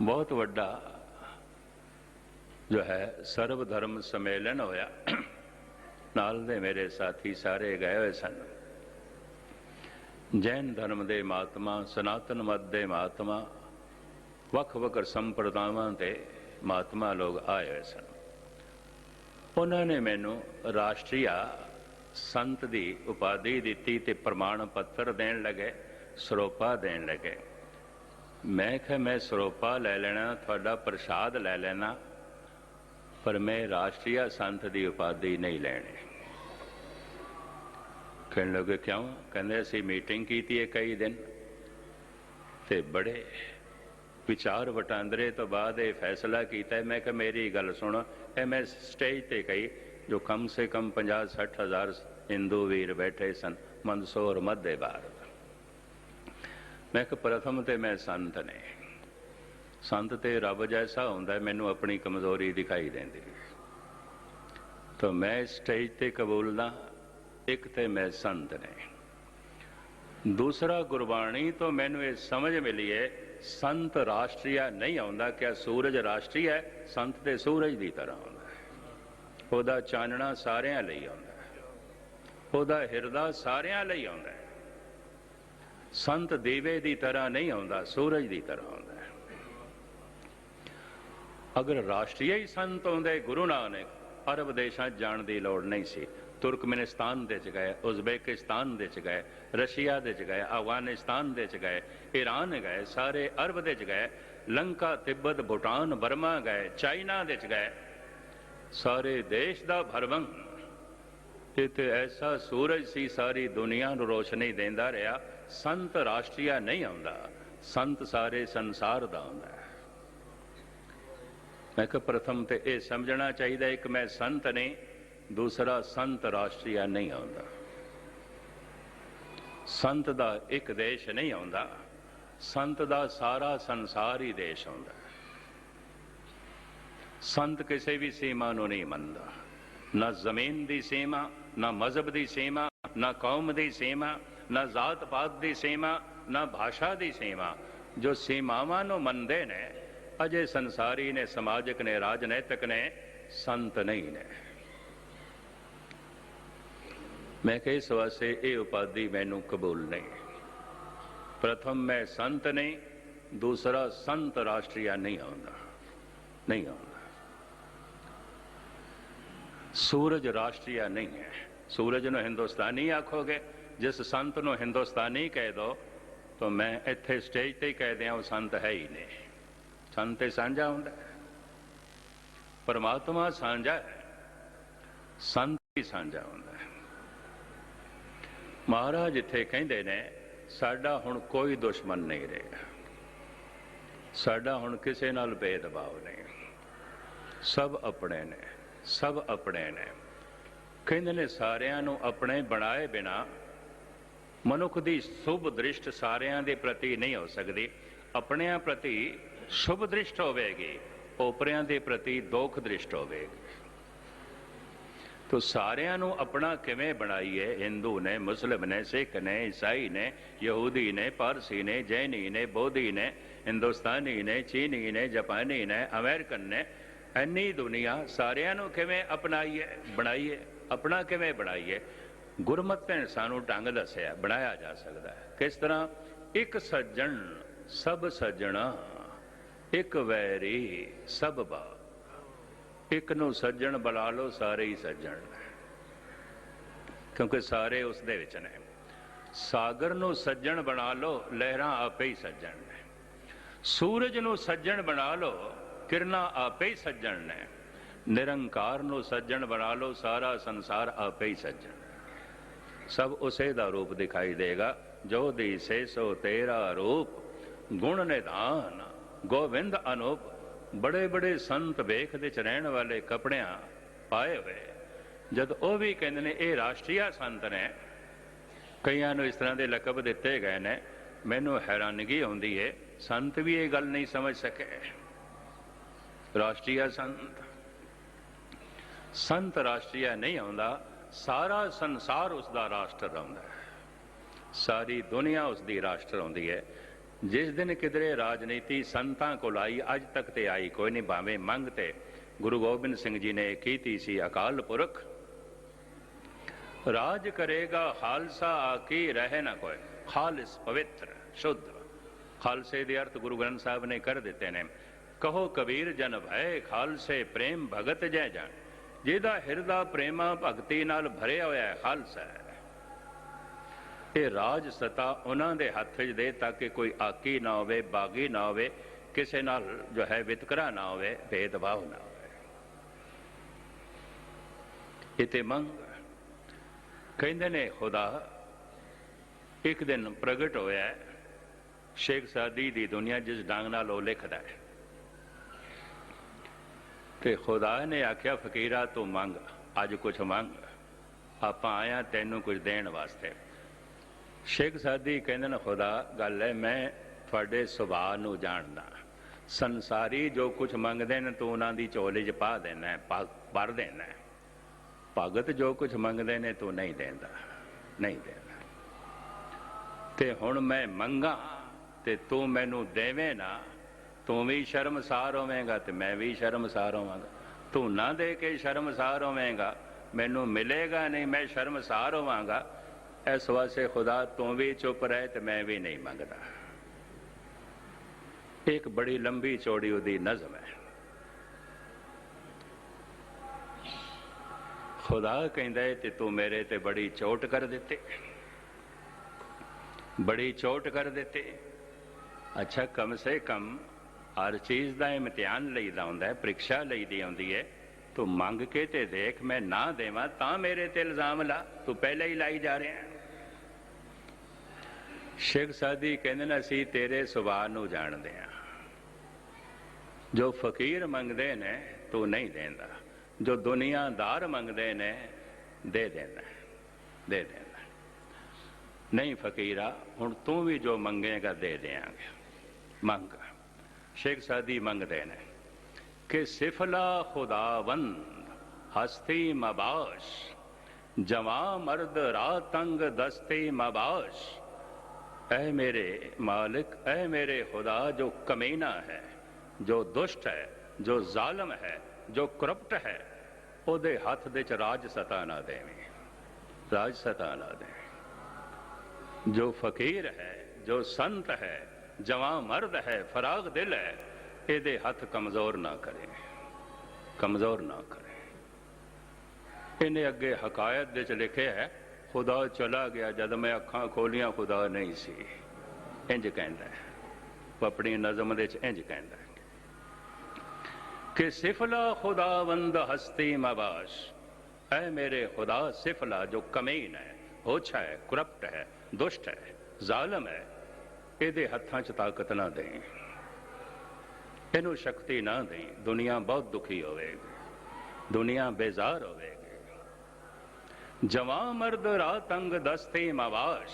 बहुत वड्डा जो है सर्व धर्म सम्मेलन होया, नाल दे मेरे साथी सारे गए हुए सन। जैन धर्म के महात्मा, सनातन मत के महात्मा, वख वख संप्रदावां के महात्मा लोग आए हुए सन। उन्होंने मैनू राष्ट्रीय संत की उपाधि दी ते प्रमाण पत्र देन लगे, सरोपा देन लगे। मैं क्या मैं सरोपा ले लेना, थोड़ा प्रसाद ले लेना, पर मैं राष्ट्रीय संत की उपाधि नहीं लेनी। कहने लगे क्यों? कहते असी मीटिंग की है कई दिन, ते बड़े विचार वटांदरे तो बाद ये फैसला किया। मैं क्या मेरी गल सुनो, मैं स्टेज ते कही जो कम से कम 50-60 हज़ार हिंदू वीर बैठे सन मंदसौर मध्य भारत। मैं क्या प्रथम तो मैं संत ने, संत ते रब जैसा होंदा, मैनू अपनी कमजोरी दिखाई देती, तो मैं स्टेज ते कबूलदा। एक तो मैं संत ने, दूसरा गुरबाणी तो मैनू ये समझ मिली है संत राष्ट्रीय नहीं आउंदा। क्या सूरज राष्ट्रीय है? संत ते सूरज की तरह आउंदा है, ओहदा चानना सारियां लई आउंदा है, ओहदा हिरदा सारियां लई आउंदा है। संत दीवे की तरह नहीं आउंदा, सूरज की तरह आउंदा है। अगर राष्ट्रीय ही संत आउंदे, गुरु नानक अरब देशां जाण दी लोड़ नहीं सी। तुर्कमेनिस्तान दे च गए, उज़बेकिस्तान दे च गए, रशिया दे च गए, अफगानिस्तान दे च गए, ईरान गए, सारे अरब दे च गए, लंका तिब्बत भूटान बर्मा गए, चाइना दे च गए, सारे देश का भरवंग इत्थे ऐसा सूरज सी सारी दुनिया नूं रोशनी देंदा रहा। संत राष्ट्रीय नहीं आउंदा, संत सारे संसार दा आउंदा है। मैं कहा प्रथम तो यह समझना चाहिए, एक मैं संत नहीं, दूसरा संत राष्ट्रीय नहीं आउंदा। संत दा एक देश नहीं आउंदा, संत दा सारा संसार ही देश आउंदा। संत किसी भी सीमा नूं नहीं मनदा, ना जमीन की सीमा, ना मजहब की सीमा, ना कौम की सीमा, ना जात पात की सीमा, ना भाषा की सीमा। जो सीमावां नूं मनदे ने अजे संसारी ने, समाजिक ने, राजनैतिक ने, संत नहीं ने। मैं कह इस वास्ते ये उपाधि मैनू कबूल नहीं। प्रथम मैं संत नहीं, दूसरा संत राष्ट्रीय नहीं आउंदा, नहीं आउंदा। सूरज राष्ट्रीय नहीं है। सूरज नूं हिंदुस्तानी आखोगे, जिस संत नूं हिंदुस्तानी कह दो तो मैं इत्थे स्टेज ते ही कह दिया वो संत है ही नहीं। संत सांझा हुंदा है, परमात्मा सांझा है, संत ही सांझा हुंदा है। महाराज इत्थे कहंदे ने साडा हुण कोई दुश्मन नहीं रहेगा, साडा हुण किसे नाल भेदभाव नहीं, सब अपने ने, सब अपने ने। कहंदे ने सारियां नूं अपने बनाए बिना मनुख की शुभ दृष्ट सारियां दे प्रति नहीं हो सकती। अपनियां प्रति शुभ दृष्ट होवेगी, ओपरियां दे प्रति दोख दृष्ट होवेगी। तो सारियां नूं अपना किवें बनाईए? हिंदू ने, मुस्लिम ने, सिख ने, ईसाई ने, यहूदी ने, पारसी ने, जैनी ने, बोधी ने, हिंदुस्तानी ने, चीनी ने, जापानी ने, अमेरिकन ने, इन्नी दुनिया सारियां नूं किवें अपनाईए, बनाईए? अपना किवें बनाईए? गुरमत ने सानू ढंग दसिया, बनाया जा सकता है। किस तरह? एक सज्जन सब सज्जणा, एक वैरी सब बाप। एक नूं सज्जन बुला लो, सारे ही सज्जन, क्योंकि सारे उस दे विच ने। ਸਾਗਰ ਨੂੰ ਸੱਜਣ ਬਣਾ ਲਓ, ਲਹਿਰਾਂ ਆਪੇ ਹੀ ਸੱਜਣ ਨੇ। ਸੂਰਜ ਨੂੰ ਸੱਜਣ ਬਣਾ ਲਓ, ਕਿਰਨਾਂ ਆਪੇ ਹੀ ਸੱਜਣ ਨੇ। ਨਿਰੰਕਾਰ ਨੂੰ ਸੱਜਣ ਬਣਾ ਲਓ, ਸਾਰਾ ਸੰਸਾਰ ਆਪੇ ਹੀ ਸੱਜਣ। ਸਭ ਉਸੇ ਦਾ ਰੂਪ ਦਿਖਾਈ ਦੇਗਾ। ਜੋ ਦਿਸੇ ਸੋ ਤੇਰਾ ਰੂਪ, ਗੁਣ ਨਿਧਾਨ ਗੋਬਿੰਦ ਅਨੂਪ। ਬੜੇ ਬੜੇ ਸੰਤ ਵੇਖ ਦੇ ਚ ਰਹਿਣ ਵਾਲੇ ਕੱਪੜਿਆਂ ਪਾਏ ਹੋਏ, ਜਦ ਉਹ ਵੀ ਕਹਿੰਦੇ ਨੇ ਇਹ ਰਾਸ਼ਟਰੀਆ ਸੰਤ ਨੇ। ਕਈਆਂ ਨੂੰ ਇਸ ਤਰ੍ਹਾਂ ਦੇ ਲਕਬ ਦਿੱਤੇ ਗਏ ਨੇ। ਮੈਨੂੰ ਹੈਰਾਨਗੀ ਆਉਂਦੀ ਹੈ, ਸੰਤ ਵੀ ਇਹ ਗੱਲ ਨਹੀਂ ਸਮਝ ਸਕੇ। ਰਾਸ਼ਟਰੀਆ ਸੰਤ, ਸੰਤ ਰਾਸ਼ਟਰੀਆ ਨਹੀਂ ਆਉਂਦਾ, ਸਾਰਾ ਸੰਸਾਰ ਉਸ ਦਾ ਰਾਸ਼ਟਰ ਆਉਂਦਾ ਹੈ, ਸਾਰੀ ਦੁਨੀਆ ਉਸ ਦੀ ਰਾਸ਼ਟਰ ਆਉਂਦੀ ਹੈ। ਜਿਸ ਦਿਨ ਕਿਧਰੇ ਰਾਜਨੀਤੀ ਸੰਤਾਂ ਕੋਲ ਆਈ, ਅੱਜ ਤੱਕ ਤੇ ਆਈ ਕੋਈ ਨਹੀਂ। ਭਾਵੇਂ ਮੰਗ ਤੇ ਗੁਰੂ ਗੋਬਿੰਦ ਸਿੰਘ ਜੀ ਨੇ ਕੀਤੀ ਸੀ, ਅਕਾਲ ਪੁਰਖ ਰਾਜ ਕਰੇਗਾ ਖਾਲਸਾ ਆਕੀ ਰਹਿ ਨਾ ਕੋਈ। ਖਾਲਿਸ ਪਵਿੱਤਰ ਸ਼ੁੱਧ, ਖਾਲਸੇ ਦੇ ਅਰਥ ਗੁਰੂ ਗ੍ਰੰਥ ਸਾਹਿਬ ਨੇ ਕਰ ਦਿੱਤੇ ਨੇ। ਕਹੋ ਕਬੀਰ ਜਨ ਭੈ ਖਾਲਸੇ ਪ੍ਰੇਮ ਭਗਤ ਜੈ ਜਾਣ। ਜਿਹਦਾ ਹਿਰਦਾ ਪ੍ਰੇਮਾ ਭਗਤੀ ਨਾਲ ਭਰਿਆ ਹੋਇਆ ਹੈ, ਖਾਲਸਾ ਹੈ। ਇਹ ਰਾਜ ਸਤਾ ਉਹਨਾਂ ਦੇ ਹੱਥ 'ਚ ਦੇ ਤਾਂ ਕਿ ਕੋਈ ਆਕੀ ਨਾ ਹੋਵੇ, ਬਾਗੀ ਨਾ ਹੋਵੇ, ਕਿਸੇ ਨਾਲ ਜੋ ਹੈ ਵਿਤਕਰਾ ਨਾ ਹੋਵੇ, ਭੇਦਭਾਵ ਨਾ ਹੋਵੇ। ਇਹ ਤੇ ਮੰਗ ਕਹਿੰਦੇ ਨੇ ਖੁਦਾ ਇੱਕ ਦਿਨ ਪ੍ਰਗਟ ਹੋਇਆ। ਸ਼ੇਖ ਸਾਦੀ ਦੀ ਦੁਨੀਆ ਜਿਸ ਢੰਗ ਨਾਲ ਉਹ ਲਿਖਦਾ ਹੈ, ਤੇ ਖੁਦਾ ਨੇ ਆਖਿਆ ਫਕੀਰਾ ਤੂੰ ਮੰਗ, ਅੱਜ ਕੁਛ ਮੰਗ, ਆਪਾਂ ਆਇਆ ਤੈਨੂੰ ਕੁਝ ਦੇਣ ਵਾਸਤੇ। ਸ਼ੇਖ ਸਾਦੀ ਕਹਿੰਦੇ ਨੇ ਖੁਦਾ ਗੱਲ ਹੈ, ਮੈਂ ਤੁਹਾਡੇ ਸੁਭਾਅ ਨੂੰ ਜਾਣਦਾ। ਸੰਸਾਰੀ ਜੋ ਕੁਛ ਮੰਗਦੇ ਨੇ ਤੂੰ ਉਹਨਾਂ ਦੀ ਝੋਲੀ 'ਚ ਪਾ ਦੇਣਾ, ਭਰ ਦੇਣਾ। ਭਗਤ ਜੋ ਕੁਛ ਮੰਗਦੇ ਨੇ ਤੂੰ ਨਹੀਂ ਦੇਂਦਾ, ਨਹੀਂ ਦੇਣਾ। ਤੇ ਹੁਣ ਮੈਂ ਮੰਗਾ ਤੇ ਤੂੰ ਮੈਨੂੰ ਦੇਵੇਂ ਨਾ, ਤੂੰ ਵੀ ਸ਼ਰਮਸਾਰ ਹੋਵੇਂਗਾ ਤੇ ਮੈਂ ਵੀ ਸ਼ਰਮਸਾਰ ਹੋਵਾਂਗਾ। ਤੂੰ ਨਾ ਦੇ ਕੇ ਸ਼ਰਮਸਾਰ ਹੋਵੇਂਗਾ, ਮੈਨੂੰ ਮਿਲੇਗਾ ਨਹੀਂ, ਮੈਂ ਸ਼ਰਮਸਾਰ ਹੋਵਾਂਗਾ। ਇਸ ਵਾਸਤੇ ਖੁਦਾ ਤੂੰ ਵੀ ਚੁੱਪ ਰਹੇ ਤੇ ਮੈਂ ਵੀ ਨਹੀਂ ਮੰਗਦਾ। ਇੱਕ ਬੜੀ ਲੰਬੀ ਚੌੜੀ ਉਹਦੀ ਨਜ਼ਮ ਹੈ। ਖੁਦਾ ਕਹਿੰਦਾ ਹੈ ਤੇ ਤੂੰ ਮੇਰੇ ਤੇ ਬੜੀ ਚੋਟ ਕਰ ਦਿੱਤੀ, ਬੜੀ ਚੋਟ ਕਰ ਦਿੱਤੀ। ਅੱਛਾ, ਕਮ ਸੇ ਕਮ ਹਰ ਚੀਜ਼ ਦਾ ਇਮਤਿਹਾਨ ਲਈਦਾ ਹੁੰਦਾ ਹੈ, ਪ੍ਰੀਖਿਆ ਲਈਦੀ ਆਉਂਦੀ ਹੈ। ਤੂੰ ਮੰਗ ਕੇ ਤੇ ਦੇਖ, ਮੈਂ ਨਾ ਦੇਵਾਂ ਤਾਂ ਮੇਰੇ ਤੇ ਇਲਜ਼ਾਮ ਲਾ, ਤੂੰ ਪਹਿਲਾਂ ਹੀ ਲਾਈ ਜਾ ਰਿਹਾ। ਸ਼ੇਖ ਸਾਦੀ ਕਹਿੰਦੇ ਨੇ ਅਸੀਂ ਤੇਰੇ ਸੁਭਾਅ ਨੂੰ ਜਾਣਦੇ ਹਾਂ। ਜੋ ਫਕੀਰ ਮੰਗਦੇ ਨੇ ਤੂੰ ਨਹੀਂ ਦੇਂਦਾ, ਜੋ ਦੁਨੀਆਦਾਰ ਮੰਗਦੇ ਨੇ ਦੇ ਦੇਣਾ, ਦੇ ਦੇਣਾ। ਨਹੀਂ ਫਕੀਰਾ, ਹੁਣ ਤੂੰ ਵੀ ਜੋ ਮੰਗੇਗਾ ਦੇ ਦਿਆਂਗੇ, ਮੰਗ। ਸ਼ੇਖ ਸਾਦੀ ਮੰਗਦੇ ਨੇ ਕਿ ਸਿਫਲਾ ਖੁਦਾਵੰਦ ਹਸਤੀ ਮਬਾਸ਼, ਜਵਾਂ ਮਰਦ ਰਾਤੰਗ ਦਸਤੀ ਮਬਾਸ਼। ऐ मेरे मालिक, ऐ मेरे खुदा, जो कमीना है, जो दुष्ट है, जो जालम है, जो करप्ट है, ਉਹਦੇ ਹੱਥ ਦੇ ਚ ਰਾਜ ਸਤਾ ਨਾ ਦੇਵੇਂ, ਰਾਜ ਸਤਾ ਨਾ ਦੇਵੇਂ। ਜੋ ਫਕੀਰ ਹੈ, ਜੋ ਸੰਤ ਹੈ, ਜਵਾਂ ਮਰਦ ਹੈ, ਫਰਾਗ ਦਿਲ ਹੈ, ਇਹਦੇ ਹੱਥ ਕਮਜ਼ੋਰ ਨਾ ਕਰੇ, ਕਮਜ਼ੋਰ ਨਾ ਕਰੇ। ਇਹਨੇ ਅੱਗੇ ਹਕਾਇਤ ਦੇ ਚ ਲਿਖਿਆ ਹੈ, खुदा चला गया जद मैं अखां खोलियां खुदा नहीं सी। इंज कहता है, अपनी नज़म दे इंज कहता है कि सिफला खुदावंद हस्ती मबाश। ऐ मेरे खुदा सिफला, जो कमीन है, ओछा है, करप्ट है, दुष्ट है, जालम है, ਇਹਦੇ ਹੱਥਾਂ 'ਚ ਤਾਕਤ ਨਾ ਦੇਂ, ਇਹਨੂੰ ਸ਼ਕਤੀ ਨਾ ਦੇਂ। ਦੁਨੀਆ ਬਹੁਤ ਦੁਖੀ ਹੋਵੇਗੀ, ਦੁਨੀਆ ਬੇਜ਼ਾਰ ਹੋਵੇਗੀ। जवां मर्द रातंग दस्ते मवाश।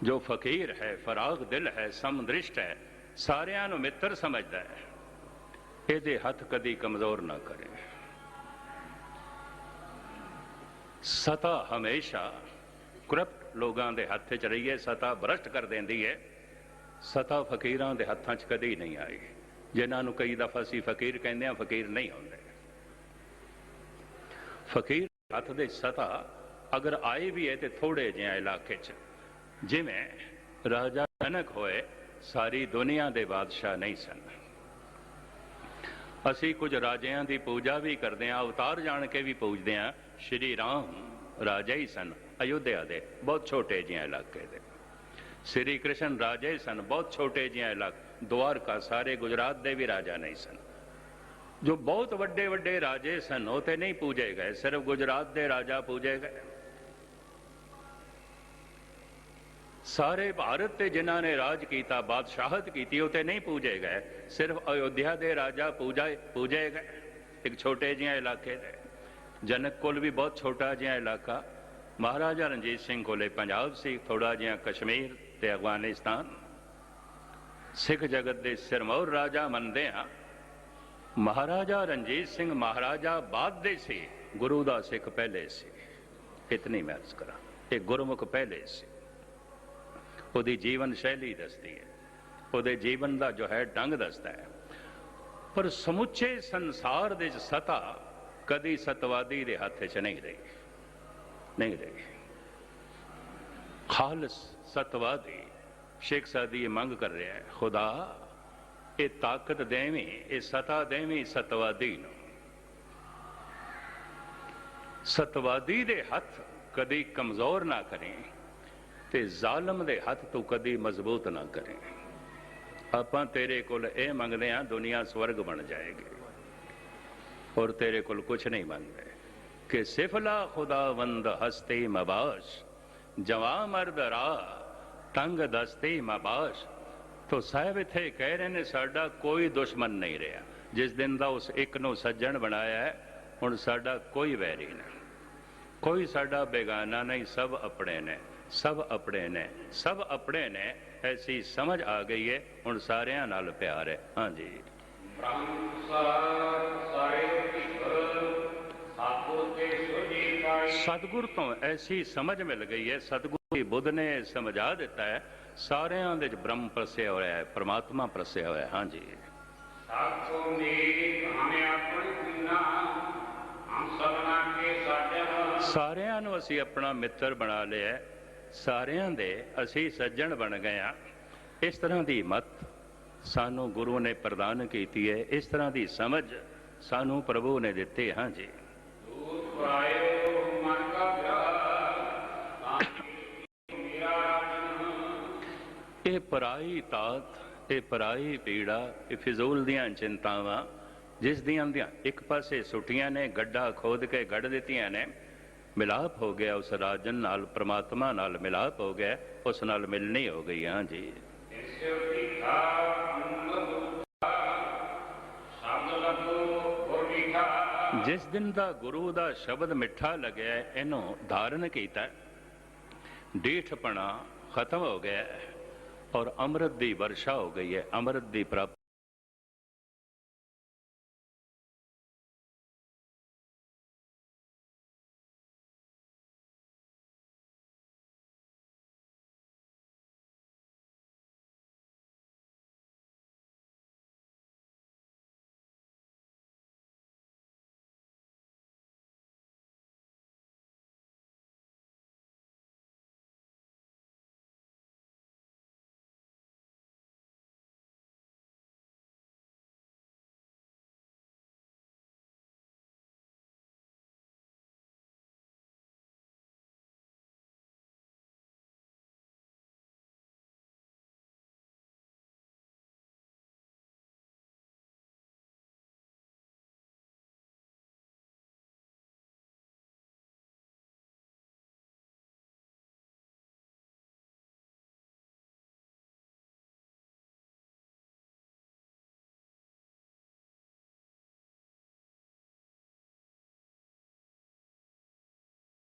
जो फकीर है, फराग दिल है, समदृष्ट है, सारियां नूं मित्र समझदा है, ਇਹਦੇ ਹੱਥ कदी कमजोर ना करे। सता हमेशा करप्ट लोगों के हथ च रही है, सता भ्रष्ट कर देंदी है। सता फकीरां दे हत्थां च कदी नहीं आई, जिन्हां नूं कई दफा असीं फकीर कहंदे हां, फकीर नहीं होंदे। फकीर हथ दे सता अगर आए भी है तो थोड़े जिहा इलाके च, जिवें राजा जनक होए, सारी दुनिया के बादशाह नहीं सन। असी कुछ राजियां की पूजा भी करते हैं, अवतार जान के भी पूजते हैं। श्री राम राजा ही सन, अयोध्या दे बहुत छोटे जिहे इलाके दे। श्री कृष्ण राजे सन बहुत छोटे जिहे इलाके, द्वारका सारे गुजरात दे भी राजा नहीं सन। जो बहुत वड्डे वड्डे राजे सन वो तो नहीं पूजे गए, सिर्फ गुजरात दे राजा पूजे गए। सारे भारत ते जिन्हां ने राज किया, बादशाहत की, वो तो नहीं पूजे गए, सिर्फ अयोध्या दे राजा पूजे गए, एक छोटे जिहे इलाके दे। जनक कोल भी बहुत छोटा जिहा इलाका, महाराजा रणजीत सिंह कोले पंजाब सी, थोड़ा जिहा कश्मीर ते अफगानिस्तान। सिख जगत दे सिरमौर राजा मनदे हां, महाराजा रणजीत सिंह महाराजा बाद दे सी, गुरु दा सिख पहले सी। इतनी मैं अर्ज करा, एक गुरमुख पहले सी। उहदी जीवन शैली दसदी है, उहदे जीवन का जो है ढंग दसदा है। पर समुचे संसार दे सता कदी सतवादी दे हथ च नहीं रही। खालस सतवादी शेख सादी ये मंग कर रहा है, खुदा ये ताकत देवी, ये सता देवी सतवादी नूं। सतवादी दे हथ कदी कमजोर ना करें ते जालम दे हथ तू कदी मजबूत ना करें। आपां तेरे कोल ये मंगदे हां दुनिया स्वर्ग बन जाएगी, और तेरे कोल कुछ नहीं मंगते कि सिफला खुदावंद हस्ते मबाश, जवा मर्द राह तंग दस्ते मबाश। तो साहब इत्थे कह रहे ने साडा कोई दुश्मन नहीं रहा। जिस दिन का उस एक नूं सज्जन बनाया है, हुण साडा कोई वैरी नहीं, कोई साडा बेगाना नहीं, सब अपने ने, सब अपने ने, सब अपने ने। ऐसी समझ आ गई है, हुण सारियां नाल प्यार है। हाँ जी, सतगुर तो ऐसी समझ मिल गई है, सतगुरु बुद्ध ने समझा दिता है, सारियां दे ब्रह्म प्रसया होया है, परमात्मा प्रसया होया है। हाँ जी, सारियां नूं असीं अपना मित्र बना लिया, सारियां दे असीं सज्जन बन गए हाँ। इस तरह की मत सानू गुरु ने प्रदान की है, इस तरह की समझ सानू प्रभु ने दिते। हाँ जी, ये पराई तात, ये पराई पीड़ा, ये फिजूल दियां चिंतावां जिस दियां एक पासे सुटियां ने, गड्ढा खोद के गढ़ दित्तियां ने, मिलाप हो गया उस राजन नाल, परमात्मा नाल मिलाप हो गया, उस नाल मिलनी हो गई। हाँ जी, जिस दिन का गुरु का शब्द मिठा लगे, इनू धारण किया, डीठपना खत्म हो गया और अमृत की वर्षा हो गई है, अमृत की प्राप्ति।